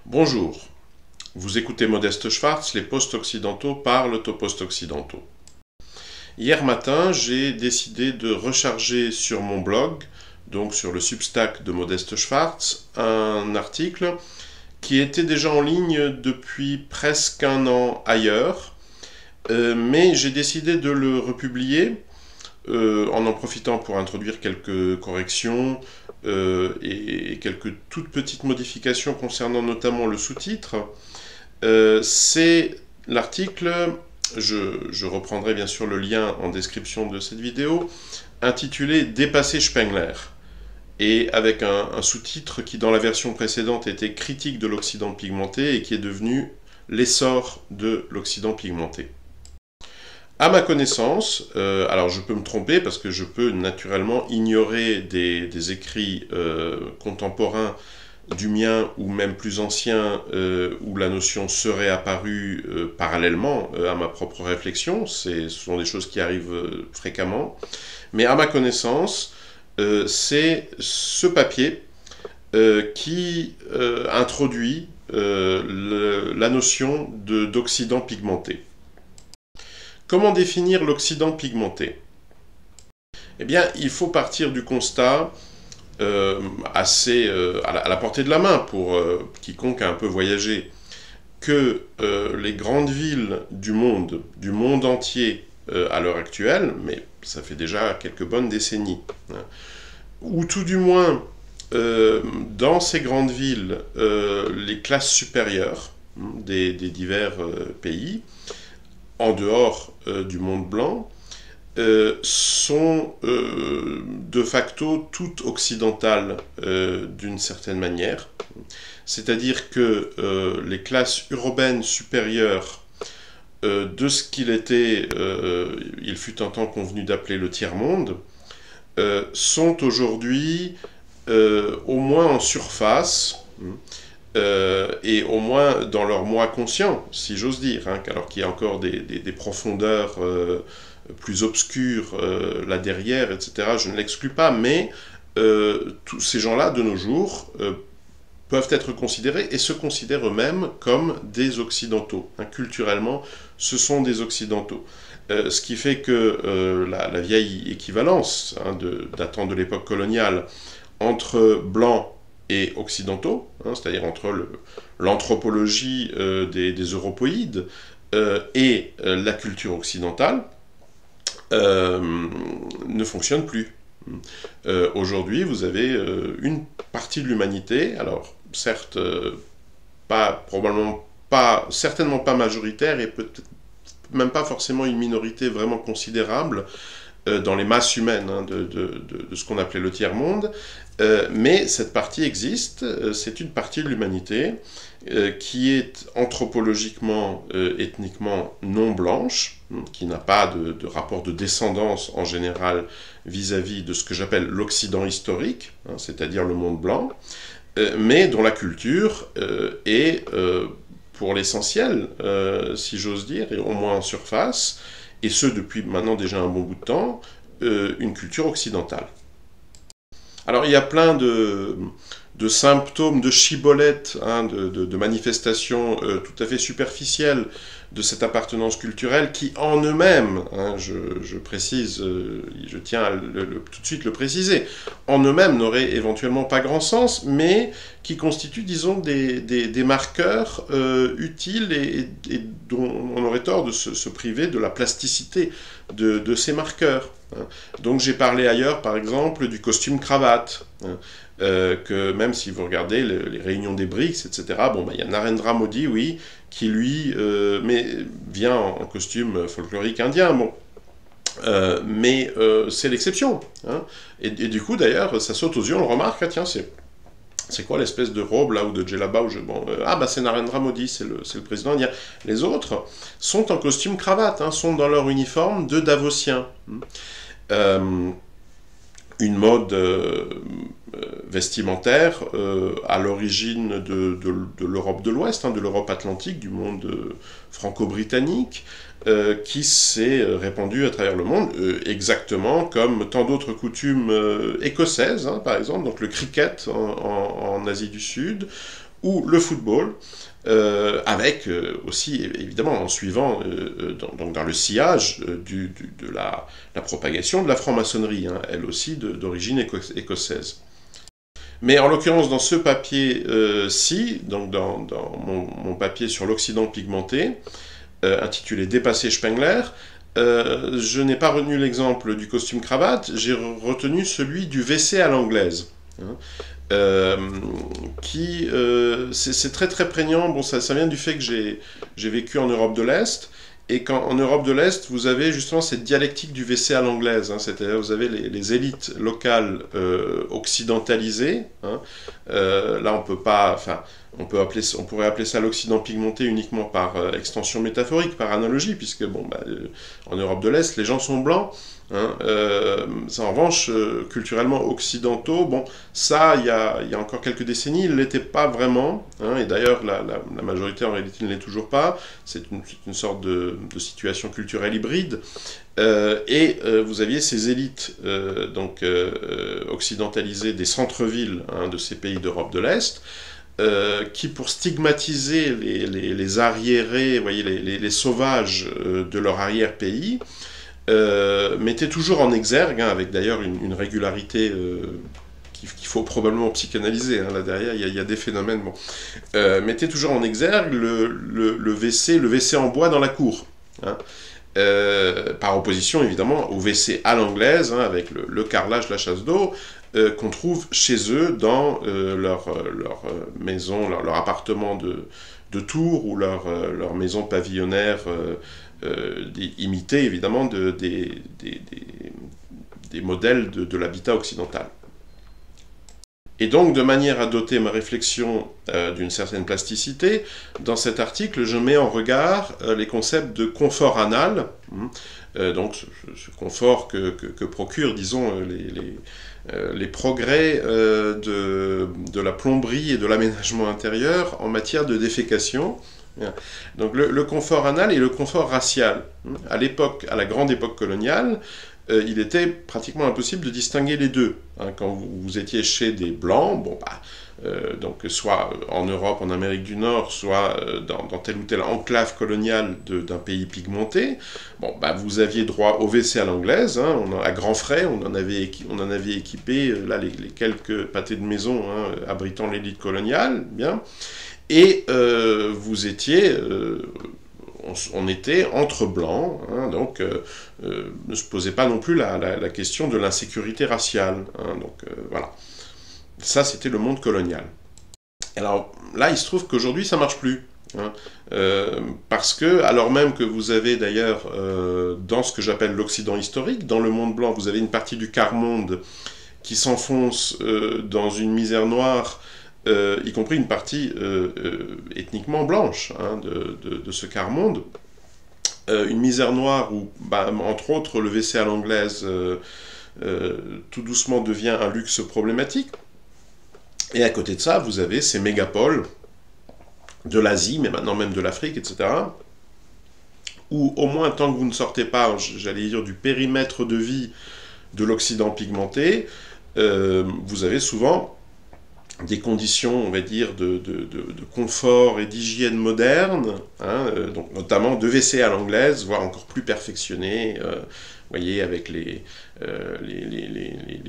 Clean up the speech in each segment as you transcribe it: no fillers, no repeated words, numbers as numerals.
Bonjour, vous écoutez Modeste Schwartz, les post-occidentaux parlent aux post-occidentaux. Hier matin, j'ai décidé de recharger sur mon blog, donc sur le Substack de Modeste Schwartz, un article qui était déjà en ligne depuis presque un an ailleurs, mais j'ai décidé de le republier en profitant pour introduire quelques corrections et quelques toutes petites modifications concernant notamment le sous-titre. C'est l'article, je reprendrai bien sûr le lien en description de cette vidéo, intitulé « Dépasser Spengler » et avec un sous-titre qui dans la version précédente était « Critique de l'Occident pigmenté » et qui est devenu « L'essor de l'Occident pigmenté ». À ma connaissance, alors je peux me tromper parce que je peux naturellement ignorer des écrits contemporains du mien ou même plus anciens où la notion serait apparue parallèlement à ma propre réflexion. Ce sont des choses qui arrivent fréquemment. Mais à ma connaissance, c'est ce papier qui introduit la notion d'Occident pigmenté. Comment définir l'Occident pigmenté? Eh bien, il faut partir du constat assez à la portée de la main pour quiconque a un peu voyagé, que les grandes villes du monde entier à l'heure actuelle, mais ça fait déjà quelques bonnes décennies, hein, ou tout du moins dans ces grandes villes, les classes supérieures des divers pays, en dehors du monde blanc, sont de facto toutes occidentales d'une certaine manière. C'est-à-dire que les classes urbaines supérieures de ce qu'il était, il fut un temps convenu d'appeler le tiers-monde, sont aujourd'hui au moins en surface, et au moins dans leur moi conscient, si j'ose dire, hein, alors qu'il y a encore des profondeurs plus obscures là derrière, etc., je ne l'exclus pas, mais tous ces gens-là, de nos jours, peuvent être considérés et se considèrent eux-mêmes comme des occidentaux. Hein, culturellement, ce sont des occidentaux. Ce qui fait que la vieille équivalence hein, datant de l'époque coloniale entre blancs et occidentaux, hein, c'est-à-dire entre l'anthropologie des europoïdes et la culture occidentale, ne fonctionne plus. Aujourd'hui, vous avez une partie de l'humanité, alors certes, certainement pas majoritaire et peut-être même pas forcément une minorité vraiment considérable dans les masses humaines hein, de ce qu'on appelait le tiers-monde, mais cette partie existe, c'est une partie de l'humanité qui est anthropologiquement, ethniquement non blanche, qui n'a pas de rapport de descendance en général vis-à-vis de ce que j'appelle l'Occident historique, hein, c'est-à-dire le monde blanc, mais dont la culture est, pour l'essentiel, si j'ose dire, et au moins en surface, et ce depuis maintenant déjà un bon bout de temps, une culture occidentale. Alors il y a plein de symptômes, de chibolettes, hein, de manifestations tout à fait superficielles de cette appartenance culturelle qui en eux-mêmes, hein, je précise, je tiens à tout de suite le préciser, en eux-mêmes n'auraient éventuellement pas grand sens, mais qui constituent, disons, des marqueurs utiles et dont on aurait tort de se priver de la plasticité de ces marqueurs. Hein. Donc j'ai parlé ailleurs, par exemple, du costume cravate, hein, que même si vous regardez les réunions des BRICS, etc., bon, bah, y a Narendra Modi, oui, qui lui vient en costume folklorique indien, bon. Mais c'est l'exception. Hein. Et du coup, d'ailleurs, ça saute aux yeux, on le remarque, ah, tiens, c'est quoi l'espèce de robe là ou de djellaba bah c'est Narendra Modi, c'est le président indien. Les autres sont en costume cravate, hein, sont dans leur uniforme de Davosien. Une mode vestimentaire à l'origine de l'Europe de l'Ouest, hein, de l'Europe atlantique, du monde franco-britannique, qui s'est répandue à travers le monde, exactement comme tant d'autres coutumes écossaises, hein, par exemple, donc le cricket en Asie du Sud, ou le football, avec aussi, évidemment, en suivant donc dans le sillage de la propagation de la franc-maçonnerie, hein, elle aussi d'origine écossaise. Mais en l'occurrence, dans ce papier-ci, donc dans mon papier sur l'Occident pigmenté, intitulé Dépasser Spengler, je n'ai pas retenu l'exemple du costume cravate, j'ai retenu celui du WC à l'anglaise. Hein. C'est très très prégnant. Bon, ça vient du fait que j'ai vécu en Europe de l'Est, et qu'en Europe de l'Est, vous avez justement cette dialectique du WC à l'anglaise, hein, c'est-à-dire vous avez les élites locales occidentalisées, hein, là on peut pas, enfin, on pourrait appeler ça l'Occident pigmenté uniquement par extension métaphorique, par analogie, puisque bon, en Europe de l'Est, les gens sont blancs. Hein, en revanche, culturellement occidentaux, bon, ça, il y a encore quelques décennies, il ne l'était pas vraiment, hein, et d'ailleurs, la majorité en réalité ne l'est toujours pas, c'est une sorte de situation culturelle hybride, vous aviez ces élites occidentalisées des centres-villes, hein, de ces pays d'Europe de l'Est, qui, pour stigmatiser les arriérés, vous voyez, les sauvages de leur arrière-pays, mettait toujours en exergue, hein, avec d'ailleurs une régularité qu'il faut probablement psychanalyser, hein, là derrière il y a des phénomènes, bon, mettait toujours en exergue le WC en bois dans la cour, hein, par opposition évidemment au WC à l'anglaise, hein, avec le carrelage, la chasse d'eau, qu'on trouve chez eux dans leur maison, leur appartement de tour, ou leur maison pavillonnaire, imiter évidemment des modèles de l'habitat occidental. Et donc, de manière à doter ma réflexion d'une certaine plasticité, dans cet article, je mets en regard les concepts de confort anal, donc ce confort que procurent, disons, les progrès de la plomberie et de l'aménagement intérieur en matière de défécation. Donc le confort anal et le confort racial. À l'époque, à la grande époque coloniale, il était pratiquement impossible de distinguer les deux. Hein, quand vous étiez chez des Blancs, bon, donc soit en Europe, en Amérique du Nord, soit dans telle ou telle enclave coloniale d'un pays pigmenté, bon, vous aviez droit au WC à l'anglaise, hein, à grands frais, on en avait équipé là, les quelques pâtés de maison, hein, abritant l'élite coloniale, bien. Et vous étiez, on était entre blancs, hein, donc ne se posait pas non plus la question de l'insécurité raciale. Hein, donc voilà, ça c'était le monde colonial. Alors là, il se trouve qu'aujourd'hui ça marche plus. Hein, parce que, alors même que vous avez d'ailleurs, dans ce que j'appelle l'Occident historique, dans le monde blanc, vous avez une partie du quart-monde qui s'enfonce dans une misère noire, y compris une partie ethniquement blanche, hein, de ce quart-monde. Une misère noire où, entre autres, le WC à l'anglaise tout doucement devient un luxe problématique. Et à côté de ça, vous avez ces mégapoles de l'Asie, mais maintenant même de l'Afrique, etc., où au moins tant que vous ne sortez pas, j'allais dire, du périmètre de vie de l'Occident pigmenté, vous avez souvent des conditions, on va dire, de confort et d'hygiène moderne, hein, donc notamment de WC à l'anglaise, voire encore plus perfectionné, vous voyez, avec les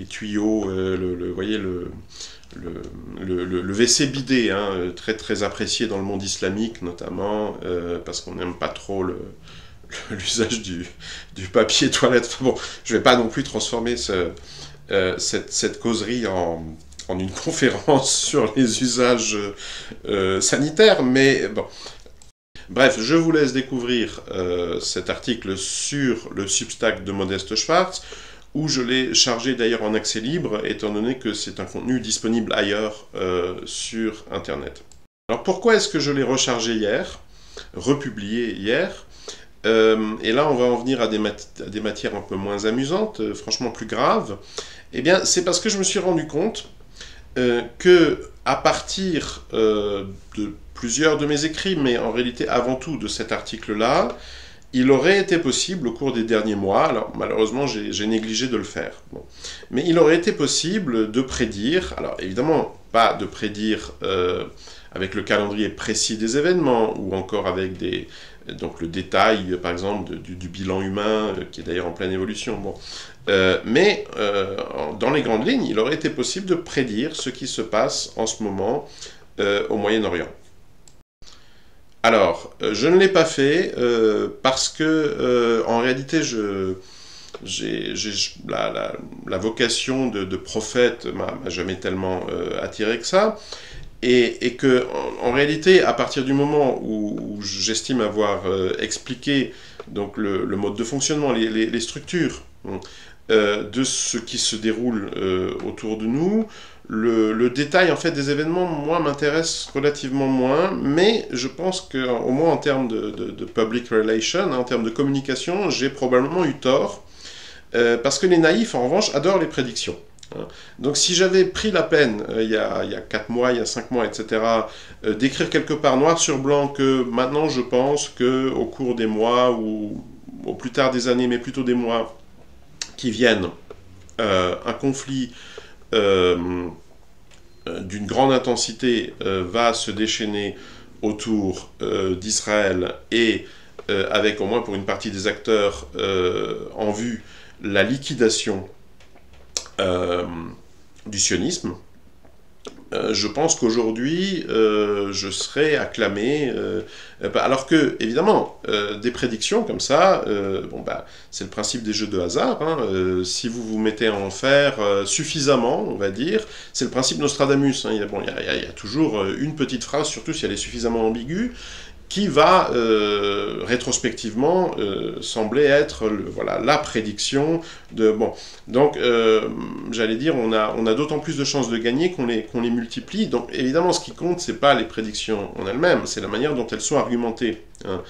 tuyaux, vous voyez, le WC bidet, hein, très très apprécié dans le monde islamique notamment, parce qu'on n'aime pas trop l'usage du papier toilette. Enfin, bon, je ne vais pas non plus transformer cette causerie en une conférence sur les usages sanitaires, mais bon. Bref, je vous laisse découvrir cet article sur le Substack de Modeste Schwartz, où je l'ai chargé d'ailleurs en accès libre, étant donné que c'est un contenu disponible ailleurs sur Internet. Alors pourquoi est-ce que je l'ai rechargé hier, republié hier? Et là, on va en venir à des matières un peu moins amusantes, franchement plus graves. Eh bien, c'est parce que je me suis rendu compte que, à partir de plusieurs de mes écrits, mais en réalité avant tout de cet article-là, il aurait été possible au cours des derniers mois, alors malheureusement j'ai négligé de le faire, bon, mais il aurait été possible de prédire, alors évidemment pas de prédire avec le calendrier précis des événements, ou encore avec donc le détail, par exemple, du bilan humain, qui est d'ailleurs en pleine évolution. Bon. Mais dans les grandes lignes, il aurait été possible de prédire ce qui se passe en ce moment au Moyen-Orient. Alors, je ne l'ai pas fait parce que, en réalité, la vocation de prophète m'a jamais tellement attiré que ça. Et que, en réalité, à partir du moment où j'estime avoir expliqué donc, le mode de fonctionnement, les structures de ce qui se déroule autour de nous, le détail en fait des événements, moi, m'intéresse relativement moins, mais je pense qu'au moins en termes de public relations, en termes de communication, j'ai probablement eu tort, parce que les naïfs, en revanche, adorent les prédictions. Donc si j'avais pris la peine, il y a 4 mois, il y a 5 mois, etc., d'écrire quelque part noir sur blanc que maintenant je pense qu'au cours des mois, ou au plus tard des années, mais plutôt des mois qui viennent, un conflit d'une grande intensité va se déchaîner autour d'Israël et avec au moins pour une partie des acteurs en vue la liquidation du sionisme, je pense qu'aujourd'hui, je serais acclamé, alors que, évidemment, des prédictions comme ça, bon, bah, c'est le principe des jeux de hasard, hein, si vous vous mettez à en faire suffisamment, on va dire, c'est le principe Nostradamus, hein, il y a toujours une petite phrase, surtout si elle est suffisamment ambiguë, qui va rétrospectivement sembler être voilà, la prédiction de... Bon, donc, j'allais dire, on a d'autant plus de chances de gagner qu'on les multiplie. Donc, évidemment, ce qui compte, c'est pas les prédictions en elles-mêmes, c'est la manière dont elles sont argumentées. Hein.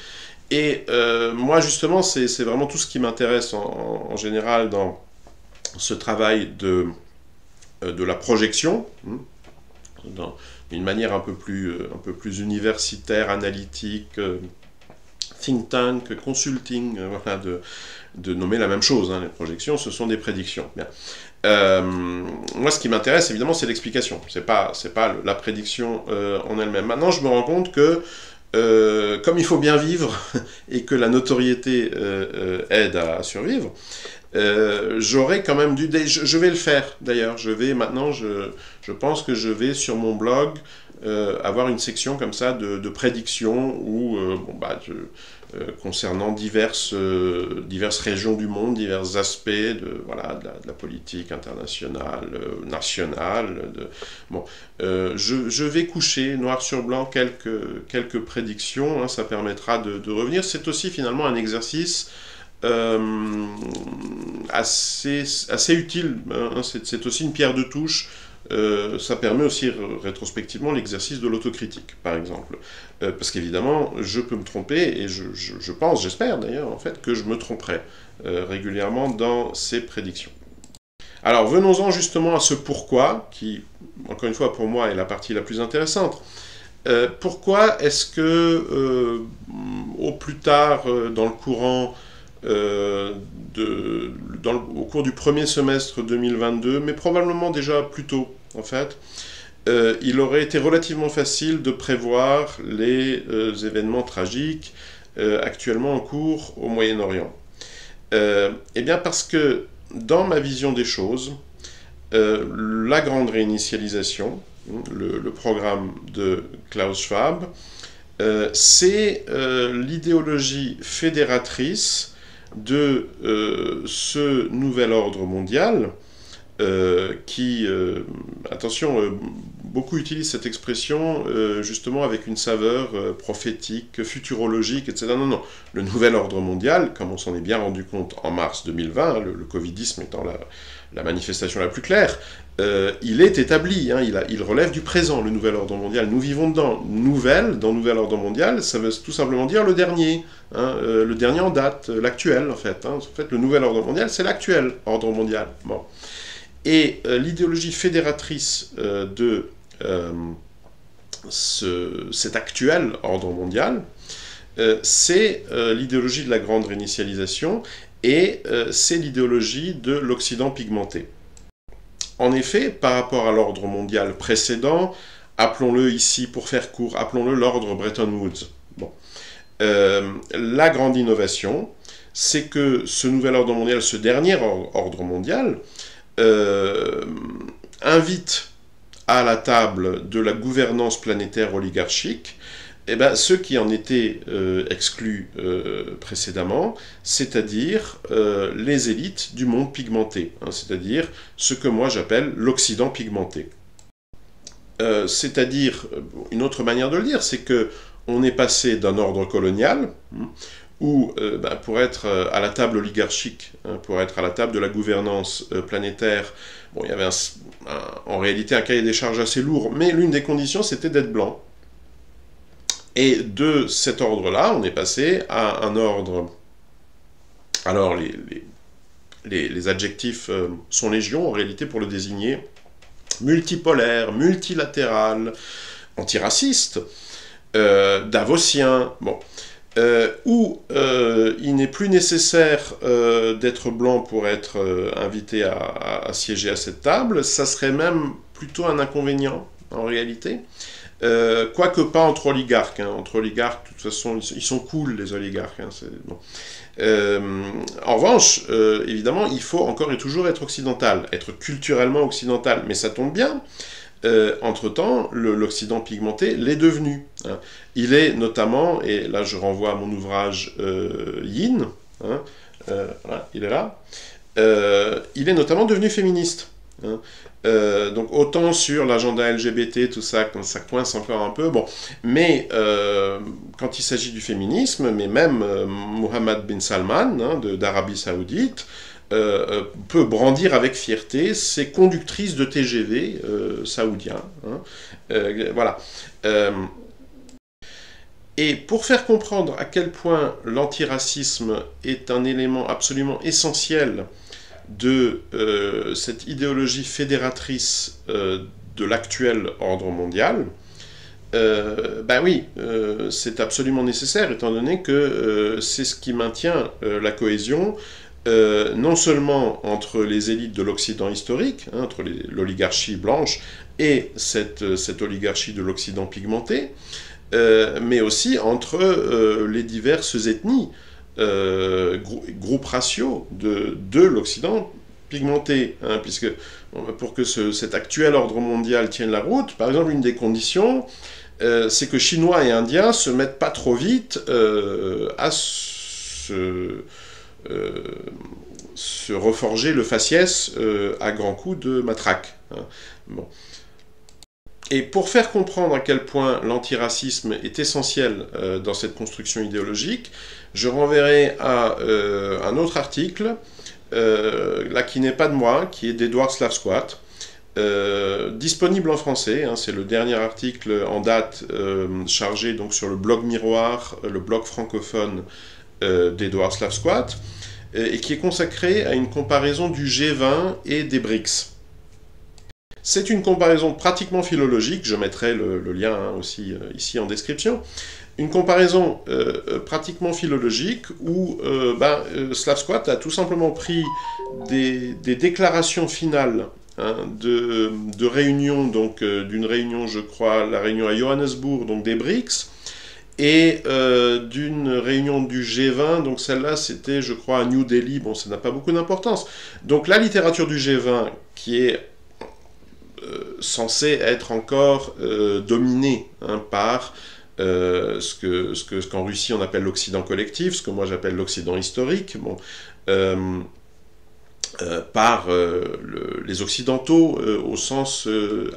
Et moi, justement, c'est vraiment tout ce qui m'intéresse en général dans ce travail de la projection, d'une manière un peu plus universitaire, analytique, think tank, consulting, voilà, de nommer la même chose. Hein. Les projections, ce sont des prédictions. Bien. Moi, ce qui m'intéresse, évidemment, c'est l'explication. C'est pas la prédiction en elle-même. Maintenant, je me rends compte que comme il faut bien vivre et que la notoriété aide à survivre, j'aurais quand même dû... Je vais le faire, d'ailleurs. Je pense que je vais, sur mon blog, avoir une section comme ça de prédictions où, concernant diverses régions du monde, divers aspects de la politique internationale, nationale. Je vais coucher noir sur blanc quelques prédictions, hein, ça permettra de revenir. C'est aussi finalement un exercice assez utile, hein, c'est aussi une pierre de touche. Ça permet aussi rétrospectivement l'exercice de l'autocritique, par exemple. Parce qu'évidemment, je peux me tromper, et je pense, j'espère d'ailleurs, en fait, que je me tromperai régulièrement dans ces prédictions. Alors, venons-en justement à ce pourquoi, qui, encore une fois, pour moi, est la partie la plus intéressante. Pourquoi est-ce que, au plus tard, dans le courant au cours du premier semestre 2022, mais probablement déjà plus tôt, en fait, il aurait été relativement facile de prévoir les événements tragiques actuellement en cours au Moyen-Orient. Eh bien parce que, dans ma vision des choses, la grande réinitialisation, le programme de Klaus Schwab, c'est l'idéologie fédératrice de ce nouvel ordre mondial qui, attention, beaucoup utilisent cette expression justement avec une saveur prophétique, futurologique, etc. Non, le nouvel ordre mondial, comme on s'en est bien rendu compte en mars 2020, hein, le covidisme étant la manifestation la plus claire, il est établi, hein, il relève du présent, le nouvel ordre mondial. Nous vivons dedans. Dans nouvel ordre mondial, ça veut tout simplement dire le dernier, hein, le dernier en date, l'actuel en fait. Hein. En fait, le nouvel ordre mondial, c'est l'actuel ordre mondial. Bon. Et l'idéologie fédératrice de cet actuel ordre mondial, c'est l'idéologie de la grande réinitialisation et c'est l'idéologie de l'Occident pigmenté. En effet, par rapport à l'ordre mondial précédent, appelons-le ici, pour faire court, appelons-le l'ordre Bretton Woods. Bon. La grande innovation, c'est que ce nouvel ordre mondial, ce dernier ordre mondial, invite à la table de la gouvernance planétaire oligarchique ceux qui en étaient exclus précédemment, c'est-à-dire les élites du monde pigmenté, hein, c'est-à-dire ce que moi j'appelle l'Occident pigmenté. C'est-à-dire, une autre manière de le dire, c'est que on est passé d'un ordre colonial, où pour être à la table oligarchique, hein, pour être à la table de la gouvernance planétaire, bon, il y avait en réalité un cahier des charges assez lourd, mais l'une des conditions c'était d'être blanc. Et de cet ordre-là, on est passé à un ordre... Alors, les adjectifs sont légion, en réalité, pour le désigner. Multipolaire, multilatéral, antiraciste, davosien, bon. Où il n'est plus nécessaire d'être blanc pour être invité à siéger à cette table. Ça serait même plutôt un inconvénient, en réalité. Quoique pas entre oligarques. Hein. Entre oligarques, de toute façon, ils sont cool, les oligarques. Hein, bon. En revanche, évidemment, il faut encore et toujours être occidental, être culturellement occidental. Mais ça tombe bien. Entre-temps, l'Occident pigmenté l'est devenu. Hein. Il est notamment, et là je renvoie à mon ouvrage Yin, hein, voilà, il est là, il est notamment devenu féministe. Hein. Donc autant sur l'agenda LGBT, tout ça, quand ça coince encore un peu, bon, mais quand il s'agit du féminisme, mais même Mohammed bin Salman, hein, d'Arabie Saoudite, peut brandir avec fierté ses conductrices de TGV saoudiens. Hein, voilà. Et pour faire comprendre à quel point l'antiracisme est un élément absolument essentiel de cette idéologie fédératrice de l'actuel ordre mondial, oui, c'est absolument nécessaire, étant donné que c'est ce qui maintient la cohésion, non seulement entre les élites de l'Occident historique, hein, entre l'oligarchie blanche et cette oligarchie de l'Occident pigmenté, mais aussi entre les diverses ethnies, groupes raciaux de l'Occident pigmenté, hein, puisque pour que cet actuel ordre mondial tienne la route, par exemple, une des conditions, c'est que Chinois et Indiens se mettent pas trop vite à se reforger le faciès à grands coups de matraque. Hein. Bon. Et pour faire comprendre à quel point l'antiracisme est essentiel dans cette construction idéologique, je renverrai à un autre article, là qui n'est pas de moi, qui est d'Edward Slavsquat, disponible en français, hein, c'est le dernier article en date chargé donc sur le blog Miroir, le blog francophone d'Edward Slavsquat, et qui est consacré à une comparaison du G20 et des BRICS. C'est une comparaison pratiquement philologique, je mettrai le lien hein, aussi ici en description, une comparaison pratiquement philologique où Slavsquat a tout simplement pris des déclarations finales hein, de réunions, donc d'une réunion, je crois, la réunion à Johannesburg, donc des BRICS, et d'une réunion du G20, donc celle-là c'était, je crois, à New Delhi, bon ça n'a pas beaucoup d'importance. Donc la littérature du G20, qui est censée être encore dominée hein, par ce qu'en Russie on appelle l'Occident collectif, ce que moi j'appelle l'Occident historique, bon, par les Occidentaux au sens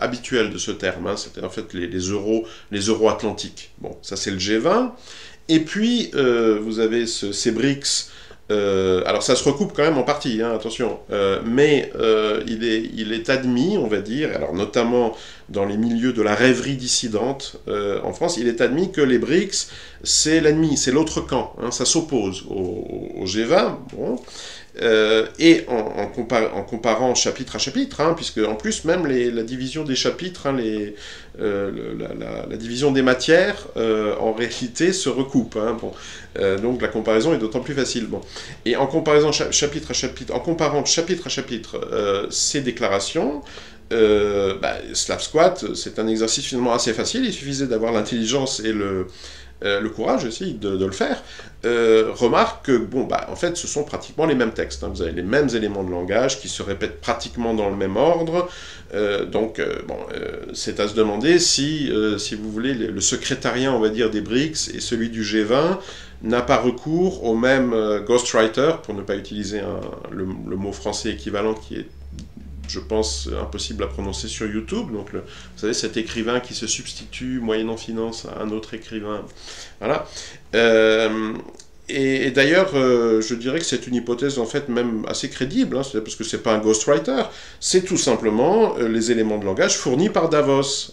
habituel de ce terme, hein, c'était en fait les Euro-Atlantiques. Bon, ça c'est le G20. Et puis, vous avez ces BRICS, alors ça se recoupe quand même en partie, hein, attention, mais il est admis, on va dire, alors notamment dans les milieux de la rêverie dissidente en France, il est admis que les BRICS, c'est l'ennemi, c'est l'autre camp, hein, ça s'oppose au G20, bon. Et en comparant chapitre à chapitre, hein, puisque en plus même la division des chapitres, hein, la division des matières, en réalité se recoupe. Hein, bon. Donc la comparaison est d'autant plus facile. Bon. Et en comparaison chapitre à chapitre, en comparant chapitre à chapitre ces déclarations, Slav Squat, c'est un exercice finalement assez facile, il suffisait d'avoir l'intelligence et le courage aussi de le faire. Remarque que, en fait, ce sont pratiquement les mêmes textes. Vous avez les mêmes éléments de langage qui se répètent pratiquement dans le même ordre. C'est à se demander si vous voulez, le secrétariat, on va dire, des BRICS et celui du G20 n'a pas recours au même ghostwriter, pour ne pas utiliser le mot français équivalent qui est, je pense, impossible à prononcer sur YouTube. Donc, vous savez, cet écrivain qui se substitue, moyennant finance, à un autre écrivain. Voilà. Et d'ailleurs, je dirais que c'est une hypothèse, en fait, même assez crédible, parce que c'est pas un ghostwriter, c'est tout simplement les éléments de langage fournis par Davos.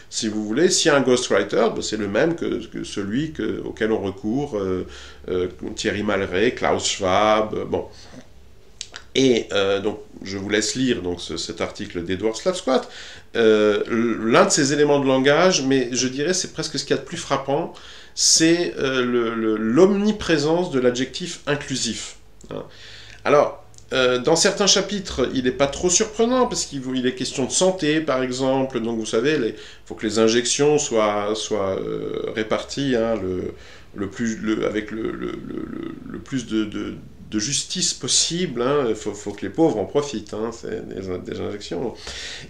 Si vous voulez, s'il y a un ghostwriter, c'est le même que celui auquel on recourt, Thierry Malray, Klaus Schwab, bon. Et donc, je vous laisse lire cet article d'Edward Slavsquat. L'un de ces éléments de langage, mais je dirais c'est presque ce qu'il y a de plus frappant, c'est l'omniprésence de l'adjectif inclusif. Alors, dans certains chapitres, il n'est pas trop surprenant, parce qu'il est question de santé, par exemple. Donc, vous savez, il faut que les injections soient réparties avec le plus de justice possible. Il faut que les pauvres en profitent, c'est des injections.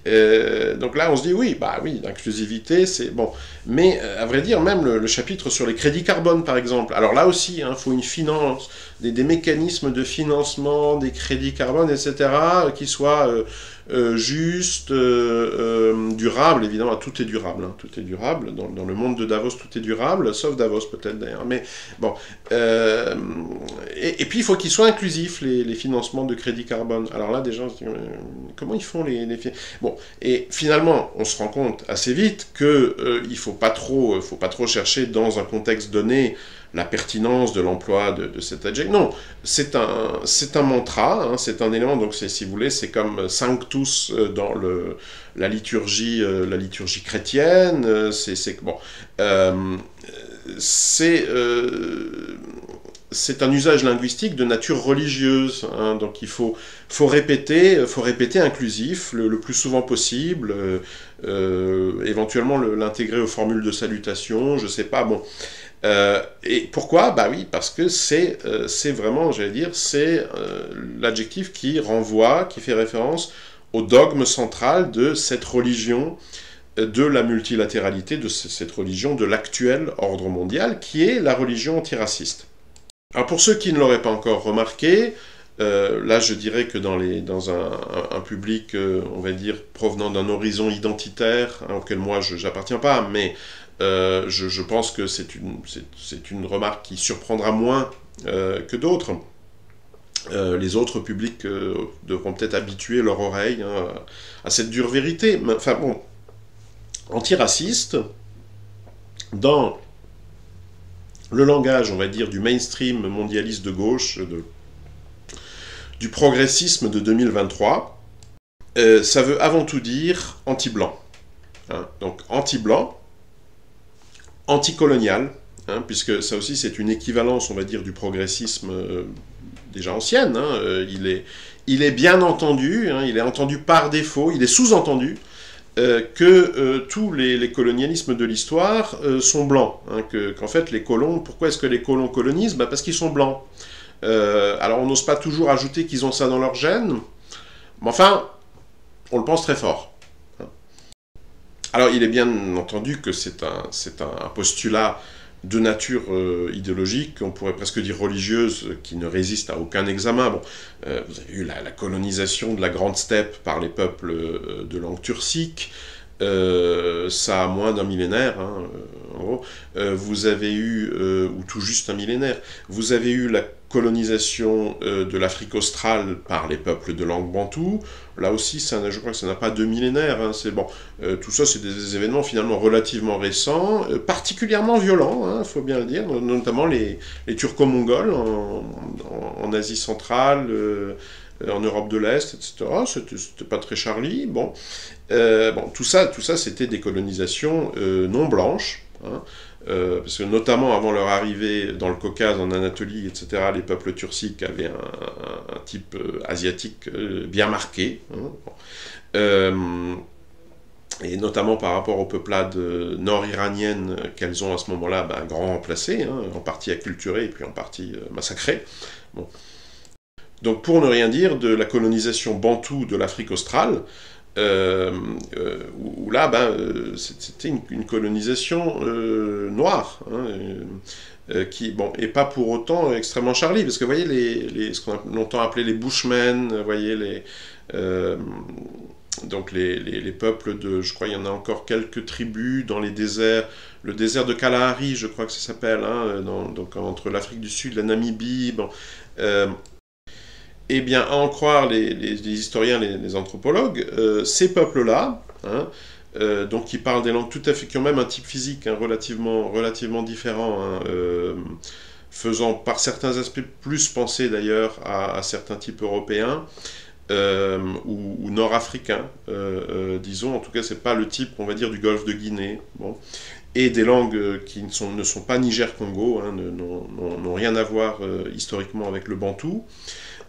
Donc là, on se dit, oui, l'inclusivité, c'est bon. Mais, à vrai dire, même le chapitre sur les crédits carbone, par exemple, alors là aussi, il faut une finance, des mécanismes de financement, des crédits carbone, etc., qui soient justes, durables, évidemment, tout est durable, tout est durable, dans le monde de Davos, tout est durable, sauf Davos, peut-être, d'ailleurs, mais bon. Et puis, il faut qu'ils soient inclusifs, les financements de crédit carbone. Alors là, des gens se disent, comment ils font les Bon, et finalement, on se rend compte assez vite que il faut pas trop chercher dans un contexte donné la pertinence de l'emploi de cet adjectif. Non, c'est un mantra, c'est un élément, donc si vous voulez, c'est comme Sanctus dans la liturgie chrétienne, c'est un usage linguistique de nature religieuse, donc il faut répéter inclusif le plus souvent possible, éventuellement l'intégrer aux formules de salutation, je sais pas, bon. Et pourquoi ? Oui, parce que c'est vraiment, j'allais dire, c'est l'adjectif qui fait référence au dogme central de cette religion, de la multilatéralité, de cette religion de l'actuel ordre mondial, qui est la religion antiraciste. Alors pour ceux qui ne l'auraient pas encore remarqué, là je dirais que dans un public, on va dire, provenant d'un horizon identitaire, auquel moi j'appartiens pas, mais je pense que c'est une remarque qui surprendra moins que d'autres. Les autres publics devront peut-être habituer leur oreille à cette dure vérité. Mais, enfin bon, antiraciste, dans le langage, on va dire, du mainstream mondialiste de gauche, du progressisme de 2023, ça veut avant tout dire anti-blanc. Donc anti-blanc, anticolonial, puisque ça aussi c'est une équivalence, on va dire, du progressisme déjà ancienne. Il est bien entendu, il est entendu par défaut, il est sous-entendu que tous les colonialismes de l'histoire sont blancs. Qu'en fait, les colons, pourquoi est-ce que les colons colonisent ? Parce qu'ils sont blancs. Alors on n'ose pas toujours ajouter qu'ils ont ça dans leur gène, mais enfin, on le pense très fort. Alors il est bien entendu que c'est un postulat de nature idéologique, on pourrait presque dire religieuse, qui ne résiste à aucun examen. Bon, vous avez eu la colonisation de la Grande Steppe par les peuples de langue turcique, ça a moins d'un millénaire, en gros. Vous avez eu, ou tout juste un millénaire, vous avez eu la colonisation de l'Afrique australe par les peuples de langue bantoue. Là aussi, je crois que ça n'a pas deux millénaires. Tout ça, c'est des événements finalement relativement récents, particulièrement violents, faut bien le dire, notamment les Turco-Mongols en Asie centrale, en Europe de l'Est, etc. C'était pas très Charlie. Tout ça, c'était des colonisations non blanches, hein, parce que notamment avant leur arrivée dans le Caucase, en Anatolie, etc., les peuples turciques avaient un type asiatique bien marqué, hein, et notamment par rapport aux peuplades nord-iraniennes qu'elles ont à ce moment-là un grand remplacé, hein, en partie acculturées et puis en partie massacrées. Bon. Donc pour ne rien dire de la colonisation bantoue de l'Afrique australe, où là, c'était une colonisation noire, hein, qui, bon, et pas pour autant extrêmement Charlie, parce que vous voyez ce qu'on a longtemps appelé les Bushmen, vous voyez donc les peuples je crois il y en a encore quelques tribus dans les déserts, le désert de Kalahari, je crois que ça s'appelle, hein, donc entre l'Afrique du Sud, la Namibie, bon. Eh bien, à en croire les historiens, les anthropologues, ces peuples-là, hein, donc qui parlent des langues tout à fait, qui ont même un type physique hein, relativement différent, hein, faisant par certains aspects plus penser d'ailleurs à certains types européens ou nord-africains, disons. En tout cas, c'est pas le type, on va dire, du golfe de Guinée. Bon. Et des langues qui ne sont pas Niger-Congo, hein, n'ont rien à voir historiquement avec le bantou.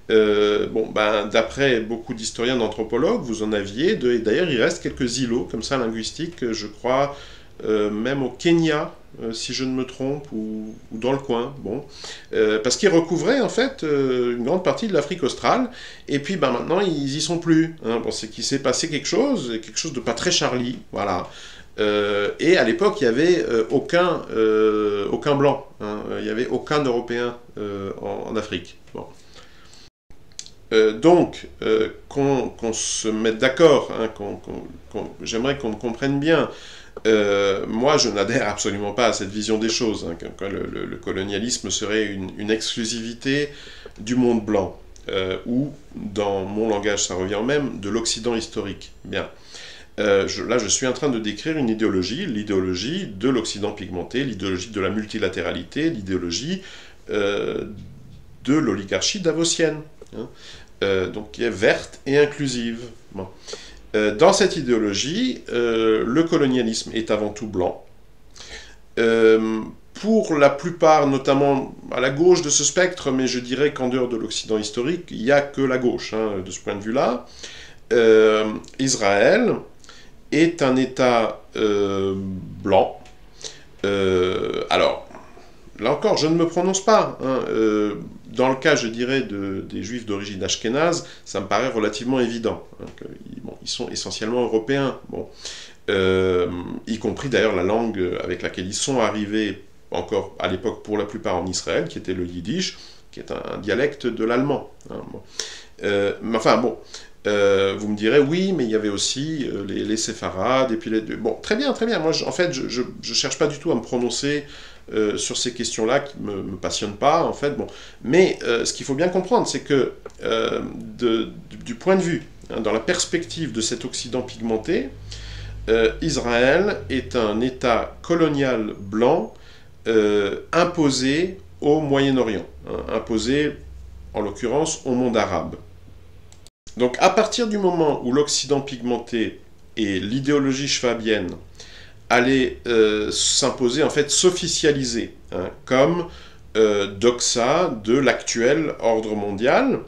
D'après beaucoup d'historiens, d'anthropologues, vous en aviez, et d'ailleurs il reste quelques îlots comme ça linguistiques, je crois, même au Kenya, si je ne me trompe, ou dans le coin, bon, parce qu'ils recouvraient en fait une grande partie de l'Afrique australe, et puis maintenant ils y sont plus, hein. Bon, c'est qu'il s'est passé quelque chose de pas très Charlie, voilà. Et à l'époque, il n'y avait aucun blanc, hein, il n'y avait aucun Européen en Afrique. Bon. Donc, qu'on se mette d'accord, hein, j'aimerais qu'on me comprenne bien. Moi, je n'adhère absolument pas à cette vision des choses, hein, que le colonialisme serait une exclusivité du monde blanc, ou, dans mon langage, ça revient au même, de l'Occident historique. Bien. Là, je suis en train de décrire une idéologie, l'idéologie de l'Occident pigmenté, l'idéologie de la multilatéralité, l'idéologie de l'oligarchie davosienne, hein, donc qui est verte et inclusive. Bon. Dans cette idéologie, le colonialisme est avant tout blanc. Pour la plupart, notamment à la gauche de ce spectre, mais je dirais qu'en dehors de l'Occident historique, il n'y a que la gauche, hein, de ce point de vue-là. Israël est un État blanc. Alors, là encore, je ne me prononce pas, hein, dans le cas, je dirais, des juifs d'origine ashkénaze, ça me paraît relativement évident, hein, ils sont essentiellement européens, bon, y compris d'ailleurs la langue avec laquelle ils sont arrivés, encore à l'époque pour la plupart en Israël, qui était le yiddish, qui est un dialecte de l'allemand. Hein, bon. Mais enfin, bon, vous me direz, oui, mais il y avait aussi les séfarades, et puis les... Bon, très bien, moi, en fait, je cherche pas du tout à me prononcer sur ces questions-là qui ne me passionnent pas, en fait, bon. Mais ce qu'il faut bien comprendre, c'est que du point de vue, hein, dans la perspective de cet Occident pigmenté, Israël est un État colonial blanc imposé au Moyen-Orient, hein, imposé, en l'occurrence, au monde arabe. Donc, à partir du moment où l'Occident pigmenté et l'idéologie schwabienne allaient s'imposer, en fait, s'officialiser, hein, comme doxa de l'actuel ordre mondial,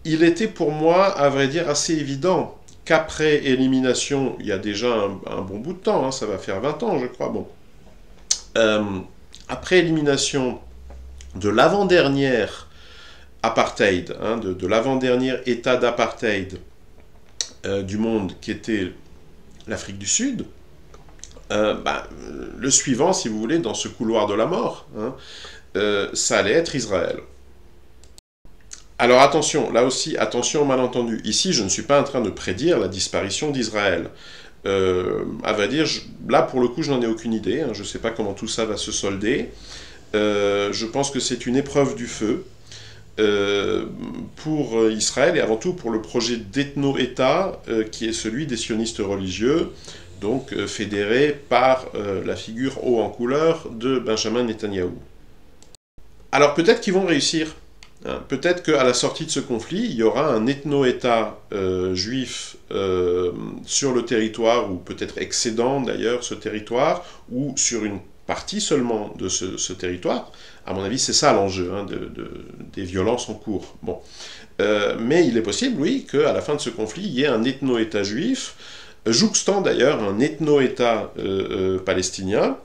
il était pour moi, à vrai dire, assez évident qu'après élimination, il y a déjà un bon bout de temps, hein, ça va faire 20 ans, je crois, bon. Après élimination de l'avant-dernière apartheid, hein, de l'avant-dernier état d'apartheid du monde qui était l'Afrique du Sud, le suivant, si vous voulez, dans ce couloir de la mort, hein, ça allait être Israël. Alors attention, là aussi, attention au malentendu. Ici, je ne suis pas en train de prédire la disparition d'Israël. À vrai dire, là, pour le coup, je n'en ai aucune idée, hein, je ne sais pas comment tout ça va se solder. Je pense que c'est une épreuve du feu. Pour Israël et avant tout pour le projet d'ethno-État qui est celui des sionistes religieux, donc fédéré par la figure haut en couleur de Benjamin Netanyahou. Alors peut-être qu'ils vont réussir, hein. Peut-être qu'à la sortie de ce conflit, il y aura un ethno-État juif sur le territoire, ou peut-être excédant d'ailleurs ce territoire, ou sur une partie seulement de ce territoire. À mon avis, c'est ça l'enjeu hein, des violences en cours. Bon. Mais il est possible, oui, qu'à la fin de ce conflit, il y ait un ethno-État juif, jouxtant d'ailleurs un ethno-État palestinien,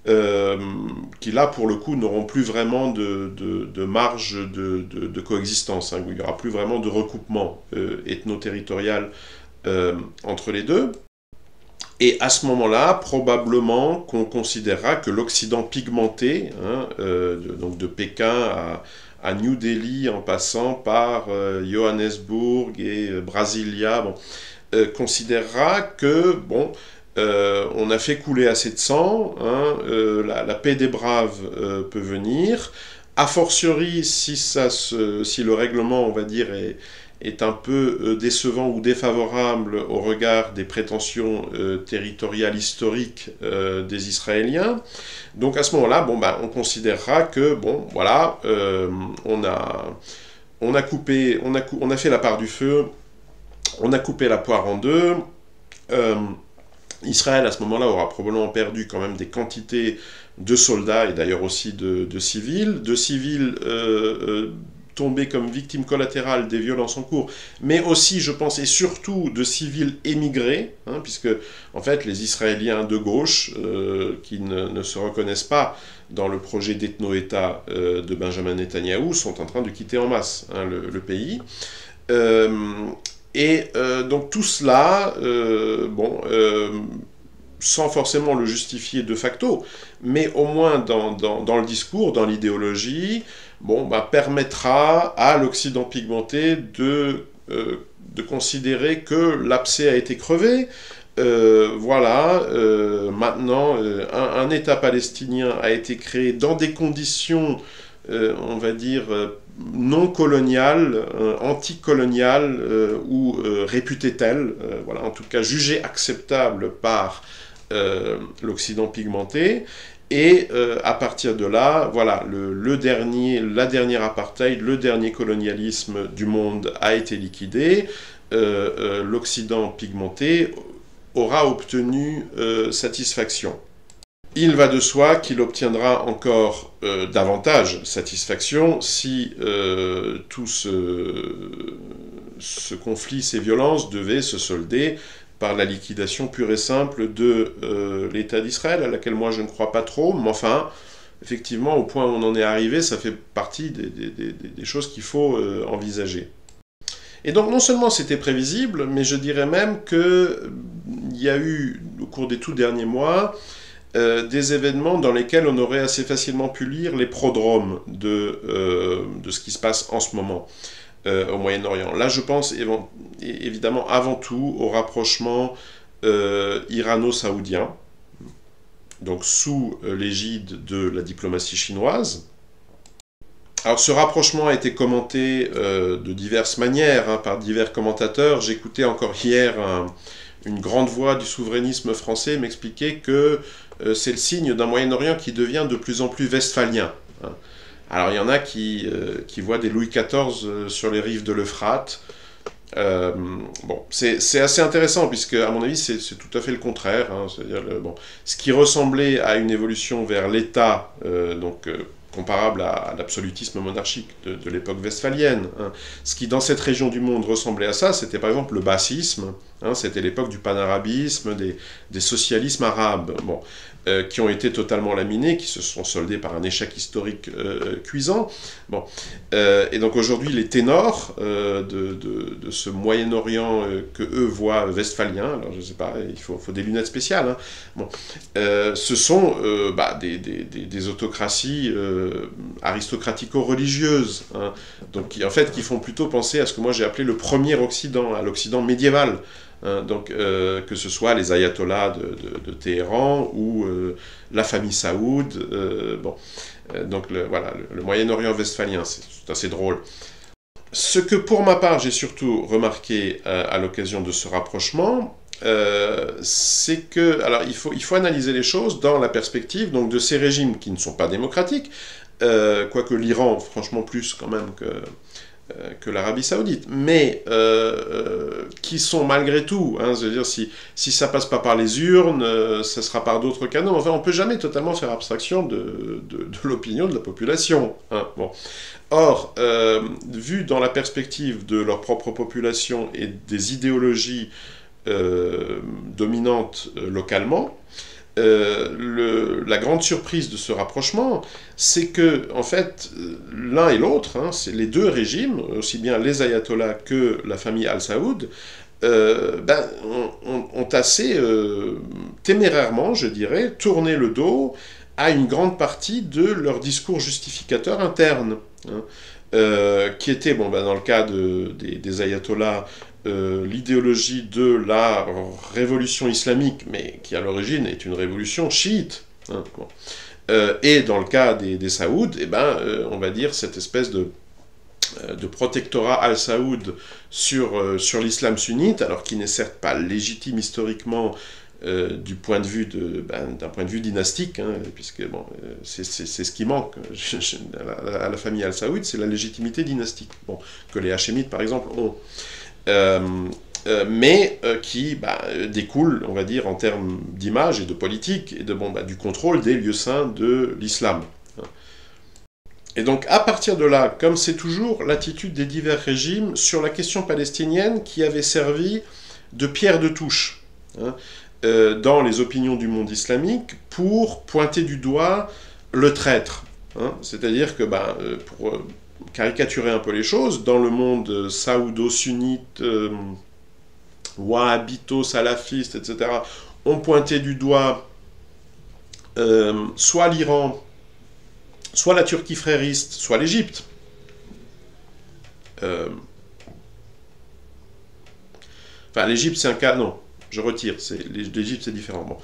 qui là, pour le coup, n'auront plus vraiment de marge de coexistence, hein, où il n'y aura plus vraiment de recoupement ethno-territorial entre les deux. Et à ce moment-là, probablement qu'on considérera que l'Occident pigmenté, hein, donc de Pékin à New Delhi, en passant par Johannesburg et Brasilia, bon, considérera que, bon, on a fait couler assez de sang, hein, la paix des braves peut venir, a fortiori si le règlement, on va dire, est un peu décevant ou défavorable au regard des prétentions territoriales historiques des Israéliens. Donc à ce moment-là, bon, on considérera que, bon, voilà, on a fait la part du feu, on a coupé la poire en deux. Israël, à ce moment-là, aura probablement perdu quand même des quantités de soldats, et d'ailleurs aussi de civils, tombés comme victimes collatérales des violences en cours, mais aussi, je pense, et surtout de civils émigrés, hein, puisque, en fait, les Israéliens de gauche, qui ne se reconnaissent pas dans le projet d'ethno-État de Benjamin Netanyahou, sont en train de quitter en masse hein, le pays. Donc tout cela, sans forcément le justifier de facto, mais au moins dans le discours, dans l'idéologie, permettra à l'Occident pigmenté de considérer que l'abcès a été crevé. Maintenant, un État palestinien a été créé dans des conditions, on va dire, non coloniales, anticoloniales ou réputées telles, en tout cas jugées acceptables par l'Occident pigmenté. Et à partir de là, voilà, la dernière apartheid, le dernier colonialisme du monde a été liquidé. L'Occident pigmenté aura obtenu satisfaction. Il va de soi qu'il obtiendra encore davantage satisfaction si tout ce conflit, ces violences devaient se solder par la liquidation pure et simple de l'État d'Israël, à laquelle moi je ne crois pas trop, mais enfin, effectivement, au point où on en est arrivé, ça fait partie des choses qu'il faut envisager. Et donc non seulement c'était prévisible, mais je dirais même qu'il y a eu, au cours des tout derniers mois, des événements dans lesquels on aurait assez facilement pu lire les prodromes de ce qui se passe en ce moment au Moyen-Orient. Là, je pense évidemment avant tout au rapprochement irano-saoudien, donc sous l'égide de la diplomatie chinoise. Alors ce rapprochement a été commenté de diverses manières hein, par divers commentateurs. J'écoutais encore hier une grande voix du souverainisme français m'expliquer que c'est le signe d'un Moyen-Orient qui devient de plus en plus westphalien. Hein. Alors il y en a qui voient des Louis XIV sur les rives de l'Euphrate. C'est assez intéressant puisque à mon avis c'est tout à fait le contraire. Hein, c'est-à-dire ce qui ressemblait à une évolution vers l'État, comparable à l'absolutisme monarchique de l'époque westphalienne. Hein. Ce qui, dans cette région du monde, ressemblait à ça, c'était par exemple le bassisme, hein, c'était l'époque du panarabisme, des socialismes arabes, qui ont été totalement laminés, qui se sont soldés par un échec historique cuisant. Et donc aujourd'hui, les ténors de ce Moyen-Orient que eux voient westphalien, alors je ne sais pas, il faut des lunettes spéciales, hein, ce sont des autocraties aristocratico-religieuses, hein, donc qui font plutôt penser à ce que moi j'ai appelé le premier Occident, à l'Occident médiéval. Hein, que ce soit les ayatollahs de Téhéran ou la famille Saoud, le Moyen-Orient westphalien, c'est assez drôle. Ce que pour ma part j'ai surtout remarqué à l'occasion de ce rapprochement, c'est que, alors il faut analyser les choses dans la perspective donc, de ces régimes qui ne sont pas démocratiques, quoique l'Iran, franchement plus quand même que l'Arabie Saoudite, mais qui sont malgré tout, hein, c'est-à-dire si ça passe pas par les urnes, ça sera par d'autres canaux. Enfin, on peut jamais totalement faire abstraction de l'opinion de la population. Hein, bon. Or, vu dans la perspective de leur propre population et des idéologies dominantes localement, la grande surprise de ce rapprochement, c'est que, en fait, l'un et l'autre, hein, c'est les deux régimes, aussi bien les ayatollahs que la famille Al-Saoud, ont assez témérairement, je dirais, tourné le dos à une grande partie de leur discours justificateur interne, hein, qui était, bon, dans le cas des ayatollahs, l'idéologie de la révolution islamique, mais qui à l'origine est une révolution chiite. Hein, bon. Et dans le cas des Saouds, on va dire cette espèce de protectorat al-Saoud sur l'islam sunnite, alors qui n'est certes pas légitime historiquement du point de vue d'un point de vue dynastique, hein, puisque bon, c'est ce qui manque à la famille al-Saoud, c'est la légitimité dynastique, bon, que les Hachémites par exemple ont. Mais qui découle, on va dire, en termes d'image et de politique, et du contrôle des lieux saints de l'islam. Et donc, à partir de là, comme c'est toujours l'attitude des divers régimes sur la question palestinienne qui avait servi de pierre de touche, hein, dans les opinions du monde islamique pour pointer du doigt le traître. Hein, c'est-à-dire que, pour caricaturer un peu les choses, dans le monde saoudo-sunnite, wahhabito-salafiste, etc., on pointait du doigt soit l'Iran, soit la Turquie frériste, soit l'Égypte. Enfin, l'Égypte, c'est un cas... Non, je retire, l'Égypte, c'est différent. Bon.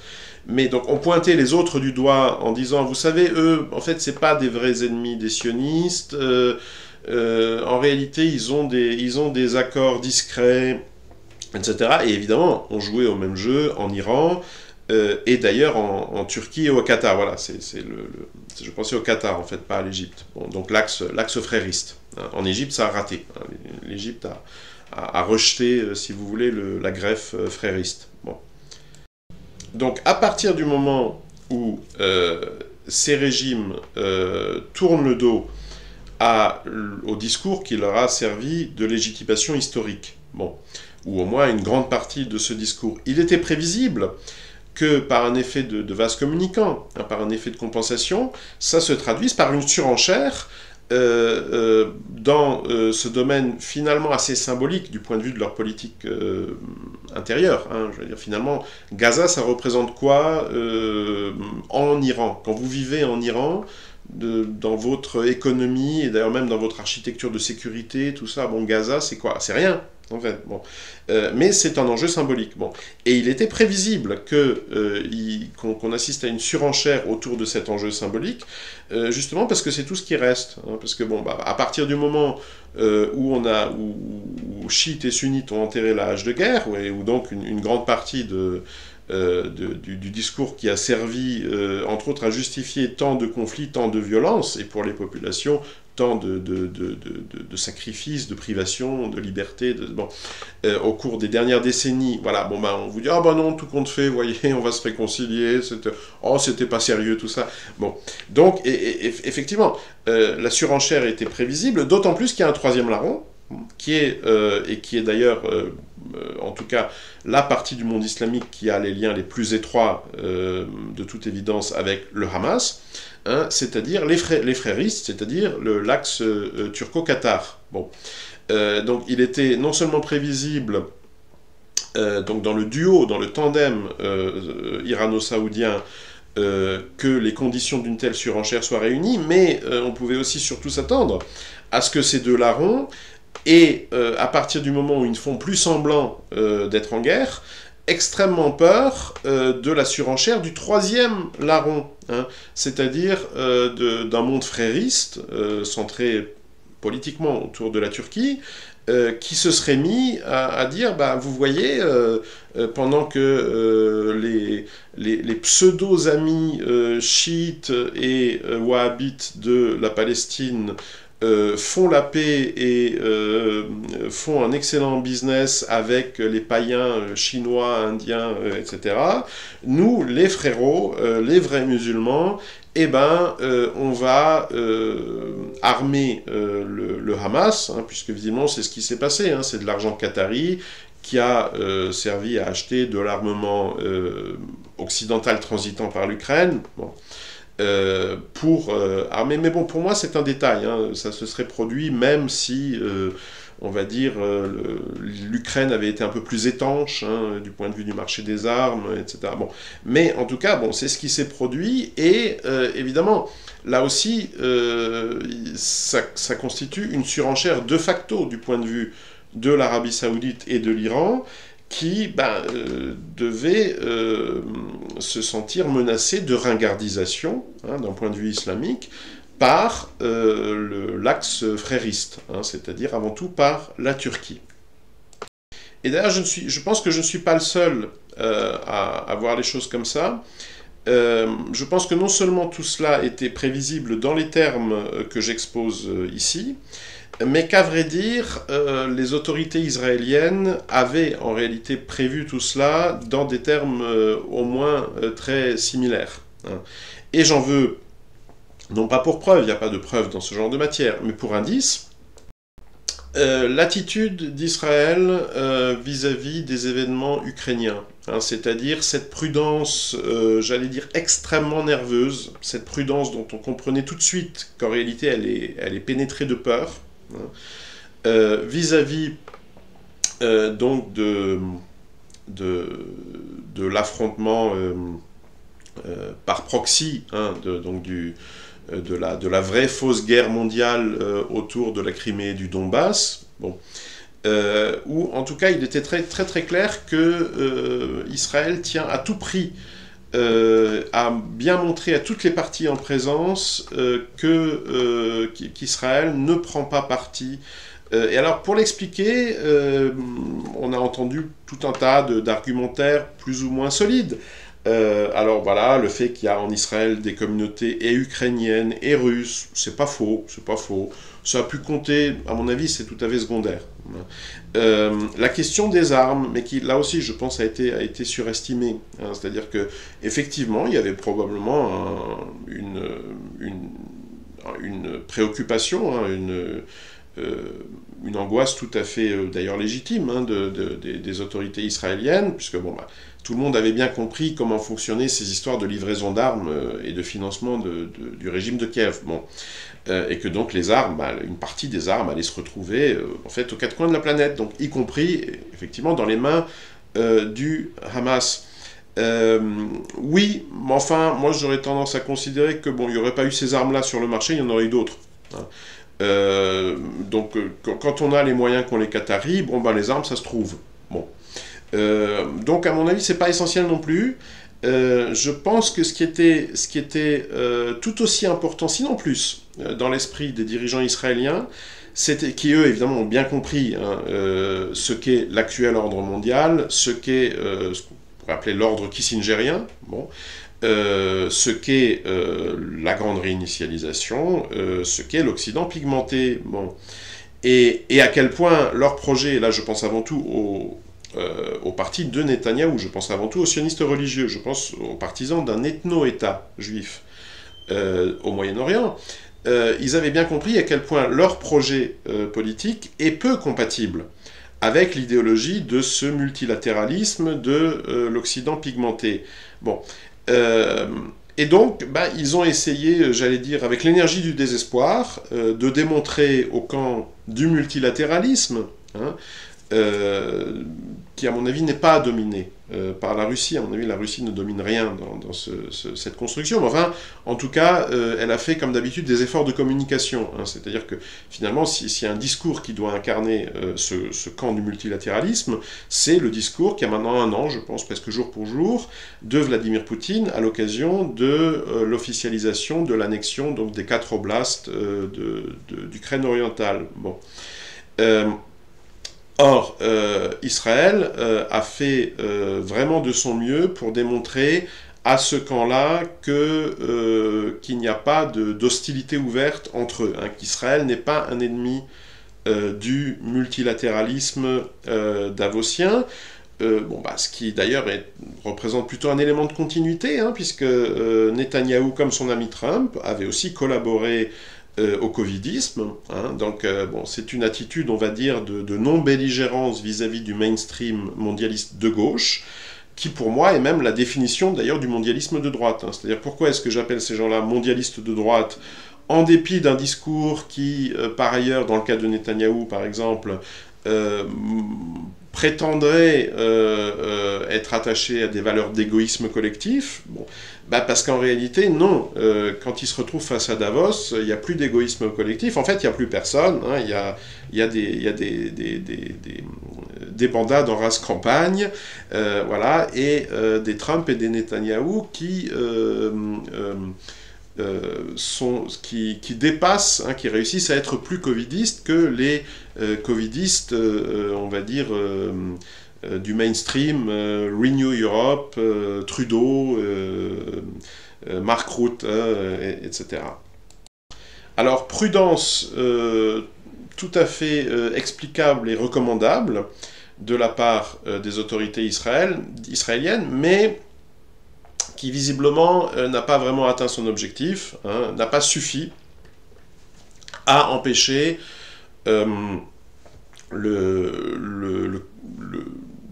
Mais donc, on pointait les autres du doigt en disant, vous savez, eux, en fait, c'est pas des vrais ennemis des sionistes. En réalité, ils ont des accords discrets, etc. Et évidemment, on jouait au même jeu en Iran, et d'ailleurs en Turquie et au Qatar. Voilà, je pensais au Qatar, en fait, pas à l'Égypte. Bon, donc l'axe frériste. Hein. En Égypte, ça a raté. Hein. L'Égypte a rejeté, si vous voulez, la greffe frériste. Bon. Donc, à partir du moment où ces régimes tournent le dos au discours qui leur a servi de légitimation historique, bon, ou au moins une grande partie de ce discours, il était prévisible que par un effet de vase communicant, hein, par un effet de compensation, ça se traduise par une surenchère dans ce domaine finalement assez symbolique du point de vue de leur politique intérieure. Hein. Je veux dire, finalement, Gaza, ça représente quoi en Iran? Quand vous vivez en Iran, dans votre économie, et d'ailleurs même dans votre architecture de sécurité, tout ça, bon, Gaza, c'est quoi? C'est rien, en fait. Bon. Mais c'est un enjeu symbolique. Bon. Et il était prévisible qu'on assiste à une surenchère autour de cet enjeu symbolique, justement parce que c'est tout ce qui reste. Hein, parce que, bon, à partir du moment où chiites et sunnites ont enterré la hache de guerre, où donc une grande partie du discours qui a servi, entre autres, à justifier tant de conflits, tant de violences, et pour les populations, tant de sacrifices, de privations, de liberté, au cours des dernières décennies. Voilà, bon, on vous dit, ah non, tout compte fait, voyez, on va se réconcilier, c'était pas sérieux, tout ça. Bon, donc, effectivement, la surenchère était prévisible, d'autant plus qu'il y a un troisième larron, qui est d'ailleurs, en tout cas, la partie du monde islamique qui a les liens les plus étroits, de toute évidence, avec le Hamas, hein, c'est-à-dire les fréristes, c'est-à-dire l'axe turco-qatar. Bon. Donc il était non seulement prévisible, donc dans le duo, dans le tandem irano-saoudien, que les conditions d'une telle surenchère soient réunies, mais on pouvait aussi surtout s'attendre à ce que ces deux larrons, et à partir du moment où ils ne font plus semblant d'être en guerre, extrêmement peur de la surenchère du troisième larron, hein, c'est-à-dire d'un monde frériste, centré politiquement autour de la Turquie, qui se serait mis à dire, vous voyez, pendant que les pseudo-amis chiites et wahhabites de la Palestine font la paix et font un excellent business avec les païens chinois, indiens, etc. Nous, les frérots, les vrais musulmans, eh ben, on va armer le Hamas, hein, puisque visiblement c'est ce qui s'est passé, hein, c'est de l'argent qatari qui a servi à acheter de l'armement occidental transitant par l'Ukraine. Bon. Pour armer. Mais bon, pour moi, c'est un détail. Hein. Ça se serait produit même si, on va dire, l'Ukraine avait été un peu plus étanche hein, du point de vue du marché des armes, etc. Bon. Mais en tout cas, bon, c'est ce qui s'est produit. Et évidemment, là aussi, ça constitue une surenchère de facto du point de vue de l'Arabie Saoudite et de l'Iran, qui devait se sentir menacé de ringardisation, hein, d'un point de vue islamique, par l'axe frériste, hein, c'est-à-dire avant tout par la Turquie. Et d'ailleurs, je pense que je ne suis pas le seul à voir les choses comme ça. Je pense que non seulement tout cela était prévisible dans les termes que j'expose ici, mais qu'à vrai dire, les autorités israéliennes avaient en réalité prévu tout cela dans des termes au moins très similaires. Hein. Et j'en veux, non pas pour preuve, il n'y a pas de preuve dans ce genre de matière, mais pour indice, l'attitude d'Israël vis-à-vis des événements ukrainiens. Hein, c'est-à-dire cette prudence, j'allais dire, extrêmement nerveuse, cette prudence dont on comprenait tout de suite qu'en réalité elle est pénétrée de peur, vis-à-vis donc de l'affrontement par proxy, hein, de la vraie fausse guerre mondiale autour de la Crimée et du Donbass, bon, où en tout cas il était très très très clair que Israël tient à tout prix à bien montrer à toutes les parties en présence qu'Israël ne prend pas parti. Et alors, pour l'expliquer, on a entendu tout un tas d'argumentaires plus ou moins solides. Alors voilà, le fait qu'il y a en Israël des communautés et ukrainiennes et russes, c'est pas faux, c'est pas faux. Ça a pu compter, à mon avis, c'est tout à fait secondaire. La question des armes, mais qui, là aussi, je pense, a été surestimée. Hein, c'est-à-dire que, effectivement, il y avait probablement une préoccupation, hein, une angoisse tout à fait, d'ailleurs, légitime hein, des autorités israéliennes, puisque, bon, tout le monde avait bien compris comment fonctionnaient ces histoires de livraison d'armes et de financement du régime de Kiev. Bon. Et que donc les armes, une partie des armes allait se retrouver en fait aux quatre coins de la planète, donc y compris effectivement dans les mains du Hamas. Oui, mais enfin, moi j'aurais tendance à considérer que bon, il n'y aurait pas eu ces armes-là sur le marché, il y en aurait eu d'autres. Hein. Donc quand on a les moyens qu'ont les Qataris, bon les armes ça se trouve. Bon. Donc à mon avis c'est pas essentiel non plus. Je pense que ce qui était tout aussi important, sinon plus, dans l'esprit des dirigeants israéliens, c'était qui eux évidemment ont bien compris hein, ce qu'est l'actuel ordre mondial, ce qu'est ce qu'on pourrait appeler l'ordre kissingerien, bon, ce qu'est la grande réinitialisation, ce qu'est l'Occident pigmenté, bon, et à quel point leur projet, et là je pense avant tout au parti de Netanyahou, je pense avant tout aux sionistes religieux, je pense aux partisans d'un ethno-État juif au Moyen-Orient, ils avaient bien compris à quel point leur projet politique est peu compatible avec l'idéologie de ce multilatéralisme de l'Occident pigmenté. Bon, et donc, ils ont essayé, j'allais dire, avec l'énergie du désespoir, de démontrer au camp du multilatéralisme, hein, qui à mon avis n'est pas dominé par la Russie. À mon avis, la Russie ne domine rien dans cette construction. Mais enfin, en tout cas, elle a fait comme d'habitude des efforts de communication. Hein. C'est-à-dire que finalement, s'il y a un discours qui doit incarner ce camp du multilatéralisme, c'est le discours qui a maintenant 1 an, je pense presque jour pour jour, de Vladimir Poutine à l'occasion de l'officialisation de l'annexion donc des 4 oblasts d'Ukraine orientale. Bon. Or, Israël a fait vraiment de son mieux pour démontrer à ce camp-là qu'il n'y a pas d'hostilité ouverte entre eux, hein, qu'Israël n'est pas un ennemi du multilatéralisme davosien. Ce qui d'ailleurs représente plutôt un élément de continuité, hein, puisque Netanyahou, comme son ami Trump, avait aussi collaboré au covidisme. Hein, donc c'est une attitude, on va dire, de non-belligérance vis-à-vis du mainstream mondialiste de gauche, qui pour moi est même la définition d'ailleurs du mondialisme de droite. Hein. C'est-à-dire pourquoi est-ce que j'appelle ces gens-là mondialistes de droite, en dépit d'un discours qui, par ailleurs, dans le cas de Netanyahou par exemple, prétendrait être attaché à des valeurs d'égoïsme collectif, parce qu'en réalité, non. Quand il se retrouve face à Davos, il n'y a plus d'égoïsme collectif. En fait, il n'y a plus personne. Hein. Il y a des bandades en race campagne, voilà, et des Trump et des Netanyahou qui dépassent, hein, qui réussissent à être plus covidistes que les covidistes, on va dire, du mainstream, Renew Europe, Trudeau, Mark Rutte, etc. Alors, prudence tout à fait explicable et recommandable de la part des autorités israéliennes, mais qui visiblement n'a pas vraiment atteint son objectif, hein, n'a pas à empêcher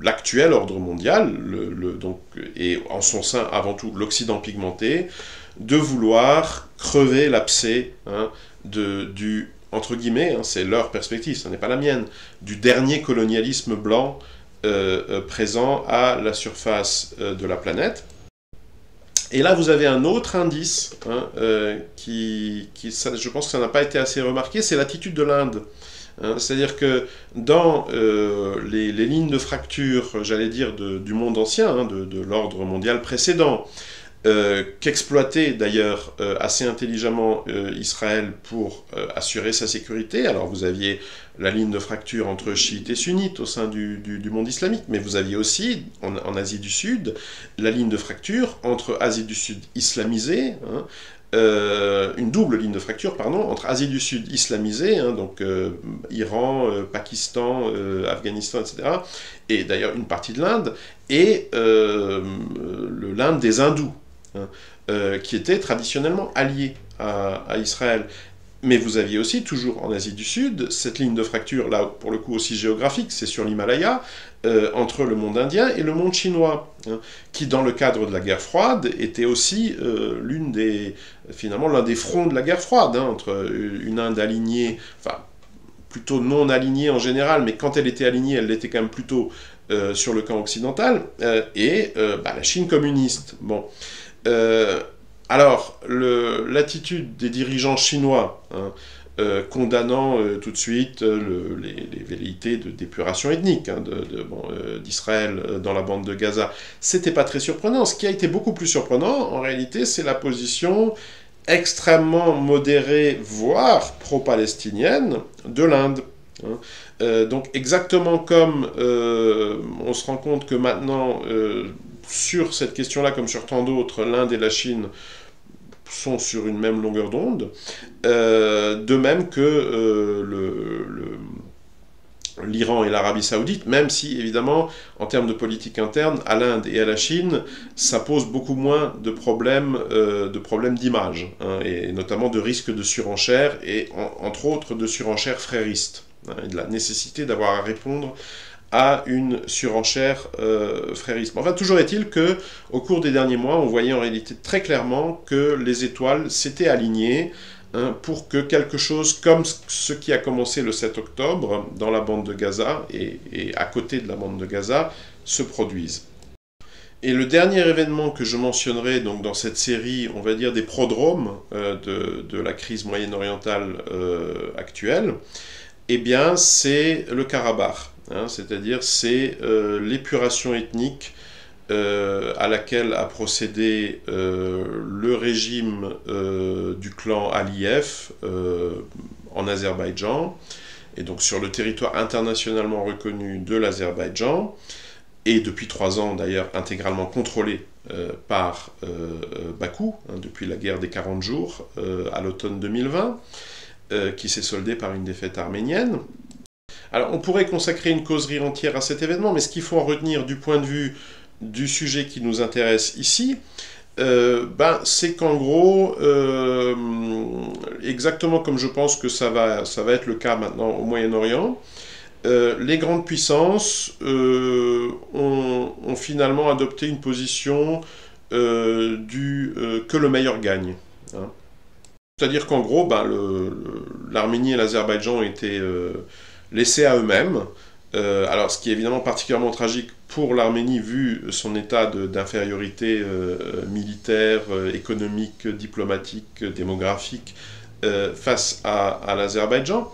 l'actuel ordre mondial, et en son sein avant tout l'Occident pigmenté, de vouloir crever l'abcès, hein, du, entre guillemets, hein, c'est leur perspective, ce n'est pas la mienne, du dernier colonialisme blanc présent à la surface de la planète. Et là, vous avez un autre indice, hein, je pense que ça n'a pas été assez remarqué, c'est l'attitude de l'Inde. Hein, c'est-à-dire que dans les lignes de fracture, j'allais dire, du monde ancien, hein, de l'ordre mondial précédent, qu'exploitait d'ailleurs assez intelligemment Israël pour assurer sa sécurité. Alors vous aviez la ligne de fracture entre chiites et sunnites au sein du monde islamique, mais vous aviez aussi, en Asie du Sud, la ligne de fracture entre Asie du Sud islamisée, hein, une double ligne de fracture, pardon, entre Asie du Sud islamisée, hein, donc Iran, Pakistan, Afghanistan, etc., et d'ailleurs une partie de l'Inde, et l'Inde des hindous, hein, qui était traditionnellement alliée à Israël. Mais vous aviez aussi, toujours en Asie du Sud, cette ligne de fracture, là, pour le coup aussi géographique, c'est sur l'Himalaya, entre le monde indien et le monde chinois, hein, qui, dans le cadre de la guerre froide, était aussi finalement l'un des fronts de la guerre froide, hein, entre une Inde alignée, enfin, plutôt non alignée en général, mais quand elle était alignée, elle l'était quand même plutôt sur le camp occidental, et la Chine communiste. Bon. Alors, l'attitude des dirigeants chinois, hein, condamnant tout de suite les velléités de d'épuration ethnique, hein, d'Israël dans la bande de Gaza, c'était pas très surprenant. Ce qui a été beaucoup plus surprenant, en réalité, c'est la position extrêmement modérée, voire pro-palestinienne, de l'Inde. Hein. Donc exactement comme on se rend compte que maintenant, sur cette question-là, comme sur tant d'autres, l'Inde et la Chine sont sur une même longueur d'onde, de même que l'Iran et l'Arabie Saoudite, même si, évidemment, en termes de politique interne, à l'Inde et à la Chine, ça pose beaucoup moins de problèmes d'image, hein, et notamment de risques de surenchère, et entre autres de surenchère frériste, hein, et de la nécessité d'avoir à répondre à une surenchère frériste. Enfin, toujours est-il que, au cours des derniers mois, on voyait en réalité très clairement que les étoiles s'étaient alignées, hein, pour que quelque chose comme ce qui a commencé le 7 octobre dans la bande de Gaza et à côté de la bande de Gaza se produise. Et le dernier événement que je mentionnerai donc dans cette série, on va dire des prodromes de la crise moyen-orientale actuelle, eh bien c'est le Karabakh. Hein, c'est-à-dire c'est l'épuration ethnique à laquelle a procédé le régime du clan Aliyev en Azerbaïdjan, et donc sur le territoire internationalement reconnu de l'Azerbaïdjan, et depuis 3 ans d'ailleurs intégralement contrôlé par Bakou, depuis la guerre des 40 jours à l'automne 2020, qui s'est soldée par une défaite arménienne. Alors on pourrait consacrer une causerie entière à cet événement, mais ce qu'il faut en retenir du point de vue du sujet qui nous intéresse ici, c'est qu'en gros, exactement comme je pense que ça va être le cas maintenant au Moyen-Orient, les grandes puissances ont finalement adopté une position que le meilleur gagne. Hein. C'est-à-dire qu'en gros, l'Arménie et l'Azerbaïdjan ont été laissés à eux-mêmes. Alors, ce qui est évidemment particulièrement tragique pour l'Arménie, vu son état d'infériorité militaire, économique, diplomatique, démographique, face à l'Azerbaïdjan.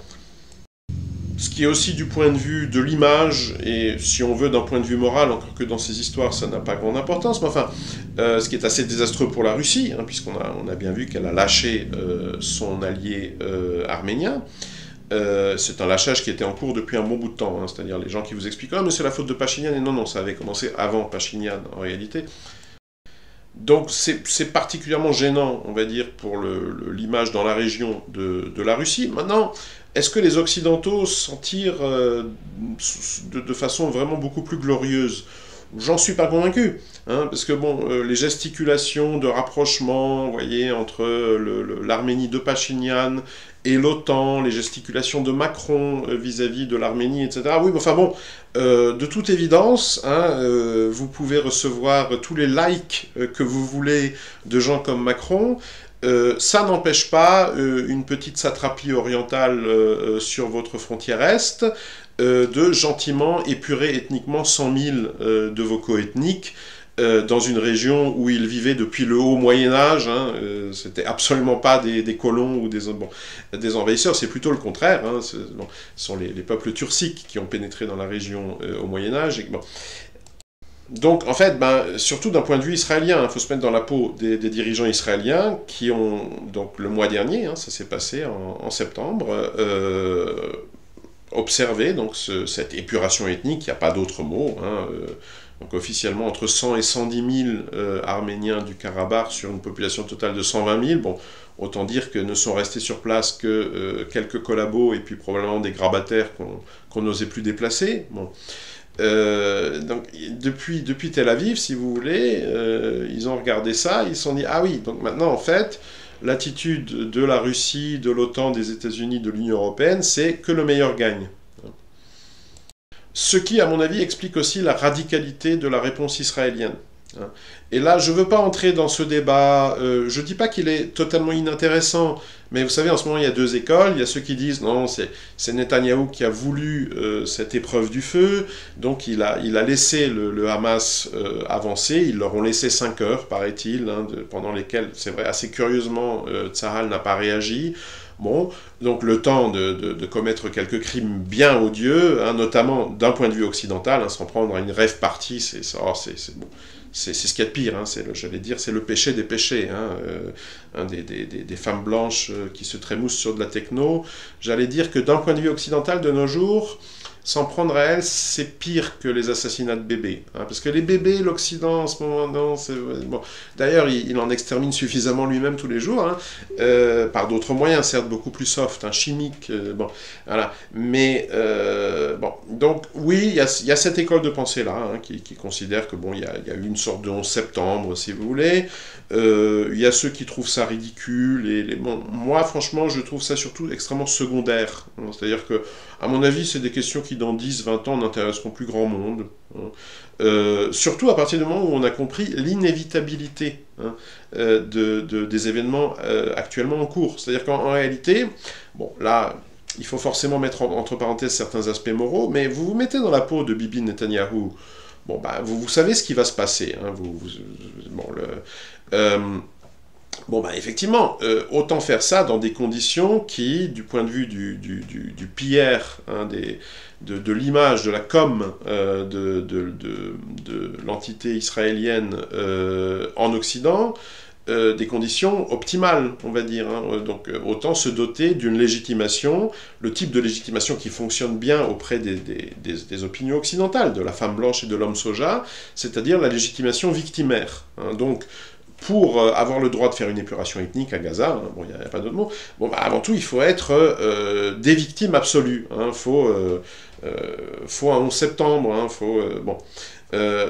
Ce qui est aussi du point de vue de l'image, et si on veut d'un point de vue moral, encore que dans ces histoires ça n'a pas grande importance, mais enfin, ce qui est assez désastreux pour la Russie, hein, puisqu'on a bien vu qu'elle a lâché son allié arménien. C'est un lâchage qui était en cours depuis un bon bout de temps, hein, c'est-à-dire les gens qui vous expliquent « Ah mais c'est la faute de Pachinian », et non, ça avait commencé avant Pachinian en réalité. Donc c'est particulièrement gênant, on va dire, pour l'image dans la région de la Russie. Maintenant, est-ce que les Occidentaux s'en tirent de façon vraiment beaucoup plus glorieuse? J'en suis pas convaincu, hein, parce que bon, les gesticulations de rapprochement, vous voyez, entre l'Arménie de Pachinian et l'OTAN, les gesticulations de Macron vis-à-vis de l'Arménie, etc. Oui, mais enfin bon, de toute évidence, hein, vous pouvez recevoir tous les likes que vous voulez de gens comme Macron. Ça n'empêche pas une petite satrapie orientale sur votre frontière est de gentiment épurer ethniquement 100 000 de vos coethniques dans une région où ils vivaient depuis le haut Moyen-Âge. Hein, c'était absolument pas des colons ou des envahisseurs, c'est plutôt le contraire. Hein, ce sont les peuples turciques qui ont pénétré dans la région au Moyen-Âge. Bon. Donc, en fait, surtout d'un point de vue israélien, il faut se mettre dans la peau des dirigeants israéliens qui ont, donc le mois dernier, hein, ça s'est passé en septembre, observé donc, cette épuration ethnique, il n'y a pas d'autre mot, hein, donc officiellement entre 100 et 110 000 Arméniens du Karabakh sur une population totale de 120 000, bon, autant dire que ne sont restés sur place que quelques collabos et puis probablement des grabataires qu'on n'osait plus déplacer, bon. Donc depuis Tel Aviv, si vous voulez, ils ont regardé ça, ils se sont dit, ah oui, donc maintenant en fait, l'attitude de la Russie, de l'OTAN, des États-Unis, de l'Union européenne, c'est que le meilleur gagne. Ce qui, à mon avis, explique aussi la radicalité de la réponse israélienne. Et là, je ne veux pas entrer dans ce débat, je ne dis pas qu'il est totalement inintéressant, mais vous savez, en ce moment, il y a deux écoles. Il y a ceux qui disent, non, c'est Netanyahou qui a voulu cette épreuve du feu, donc il a laissé le Hamas avancer, ils leur ont laissé 5 heures, paraît-il, hein, pendant lesquelles, c'est vrai, assez curieusement, Tsahal n'a pas réagi. Bon, donc le temps de commettre quelques crimes bien odieux, hein, notamment d'un point de vue occidental, hein, sans prendre à une rave party, c'est bon. C'est ce qu'il y a de pire, hein, j'allais dire, c'est le péché des péchés, hein, des femmes blanches qui se trémoussent sur de la techno. J'allais dire que d'un point de vue occidental, de nos jours, s'en prendre à elles, c'est pire que les assassinats de bébés. Hein, parce que les bébés, l'Occident, en ce moment, non, c'est... Bon. D'ailleurs, il en extermine suffisamment lui-même tous les jours, hein, par d'autres moyens, certes, beaucoup plus soft, hein, chimiques, bon, voilà. Mais, bon, donc, oui, il y a cette école de pensée-là, hein, qui considère que, bon, il y a eu une sorte de 11 septembre, si vous voulez. Il y a ceux qui trouvent ça ridicule, bon, moi, franchement, je trouve ça surtout extrêmement secondaire. Hein, c'est-à-dire que, à mon avis, c'est des questions qui, dans 10-20 ans, n'intéresseront plus grand monde. Hein. Surtout à partir du moment où on a compris l'inévitabilité, hein, des événements actuellement en cours. C'est-à-dire qu'en réalité, bon, là, il faut forcément mettre entre parenthèses certains aspects moraux, mais vous vous mettez dans la peau de Bibi Netanyahou. Bon, vous savez ce qui va se passer. Hein, bon, effectivement, autant faire ça dans des conditions qui, du point de vue du PR, hein, de l'image, de la com de l'entité israélienne en Occident, des conditions optimales, on va dire. Hein. Donc autant se doter d'une légitimation, le type de légitimation qui fonctionne bien auprès des opinions occidentales, de la femme blanche et de l'homme soja, c'est-à-dire la légitimation victimaire. Hein. Donc pour avoir le droit de faire une épuration ethnique à Gaza, hein, bon, il n'y a pas d'autre mot, bon, bah, avant tout, il faut être des victimes absolues. Hein, faut un 11 septembre, hein, bon.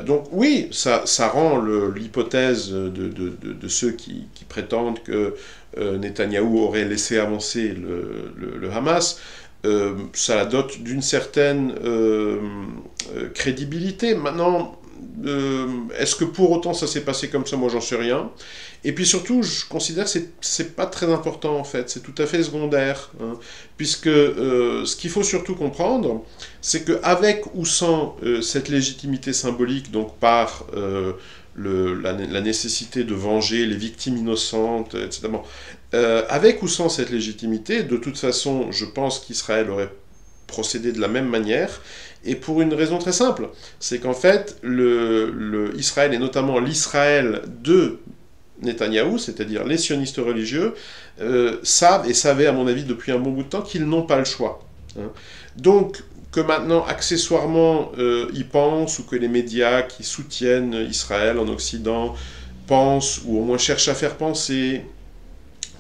Donc oui, ça rend l'hypothèse de ceux qui prétendent que Netanyahou aurait laissé avancer le Hamas, ça la dote d'une certaine crédibilité. Maintenant, est-ce que pour autant ça s'est passé comme ça? Moi, j'en sais rien. Et puis surtout, je considère que c'est pas très important, en fait. C'est tout à fait secondaire. Hein, puisque ce qu'il faut surtout comprendre, c'est qu'avec ou sans cette légitimité symbolique, donc par la nécessité de venger les victimes innocentes, etc., bon, avec ou sans cette légitimité, de toute façon, je pense qu'Israël aurait procédé de la même manière, et pour une raison très simple, c'est qu'en fait, Israël, et notamment l'Israël de Netanyahou, c'est-à-dire les sionistes religieux, savent, et savaient à mon avis depuis un bon bout de temps, qu'ils n'ont pas le choix. Hein. Donc, que maintenant, accessoirement, ils pensent, ou que les médias qui soutiennent Israël en Occident pensent, ou au moins cherchent à faire penser,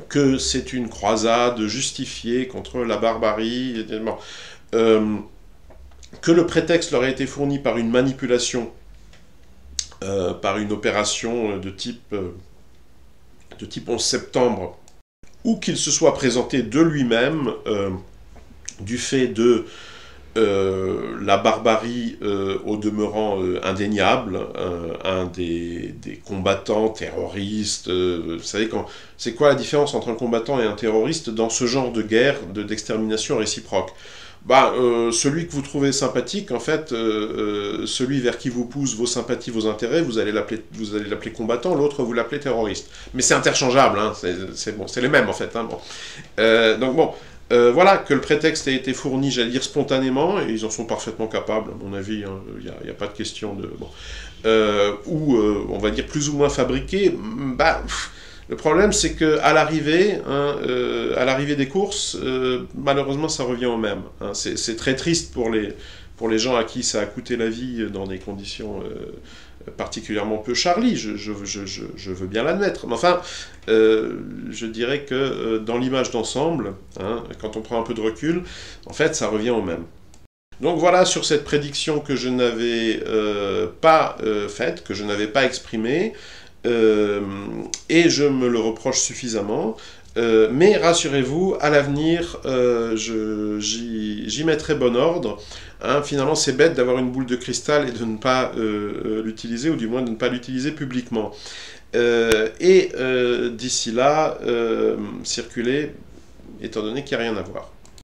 que c'est une croisade justifiée contre la barbarie, que le prétexte leur a été fourni par une manipulation, par une opération de type 11 septembre, ou qu'il se soit présenté de lui-même du fait de la barbarie au demeurant indéniable, un des combattants terroristes. Vous savez, c'est quoi la différence entre un combattant et un terroriste dans ce genre de guerre d'extermination réciproque? Bah, celui que vous trouvez sympathique, en fait, celui vers qui vous poussent vos sympathies, vos intérêts, vous allez l'appeler combattant, l'autre vous l'appelez terroriste. Mais c'est interchangeable, hein, c'est bon, c'est les mêmes en fait. Hein, bon. Donc bon, voilà, que le prétexte a été fourni, j'allais dire spontanément, et ils en sont parfaitement capables, à mon avis, il n'y a pas de question de... Bon. Ou, on va dire, plus ou moins fabriqué, bah... Le problème, c'est qu'à l'arrivée, des courses, malheureusement, ça revient au même. Hein. C'est très triste pour les gens à qui ça a coûté la vie dans des conditions particulièrement peu charlies, je veux bien l'admettre. Mais enfin, je dirais que dans l'image d'ensemble, hein, quand on prend un peu de recul, en fait, ça revient au même. Donc voilà sur cette prédiction que je n'avais pas faite, que je n'avais pas exprimée, et je me le reproche suffisamment, mais rassurez-vous, à l'avenir, j'y mettrai bon ordre. Hein, finalement, c'est bête d'avoir une boule de cristal et de ne pas l'utiliser, ou du moins de ne pas l'utiliser publiquement. D'ici là, circuler, étant donné qu'il n'y a rien à voir.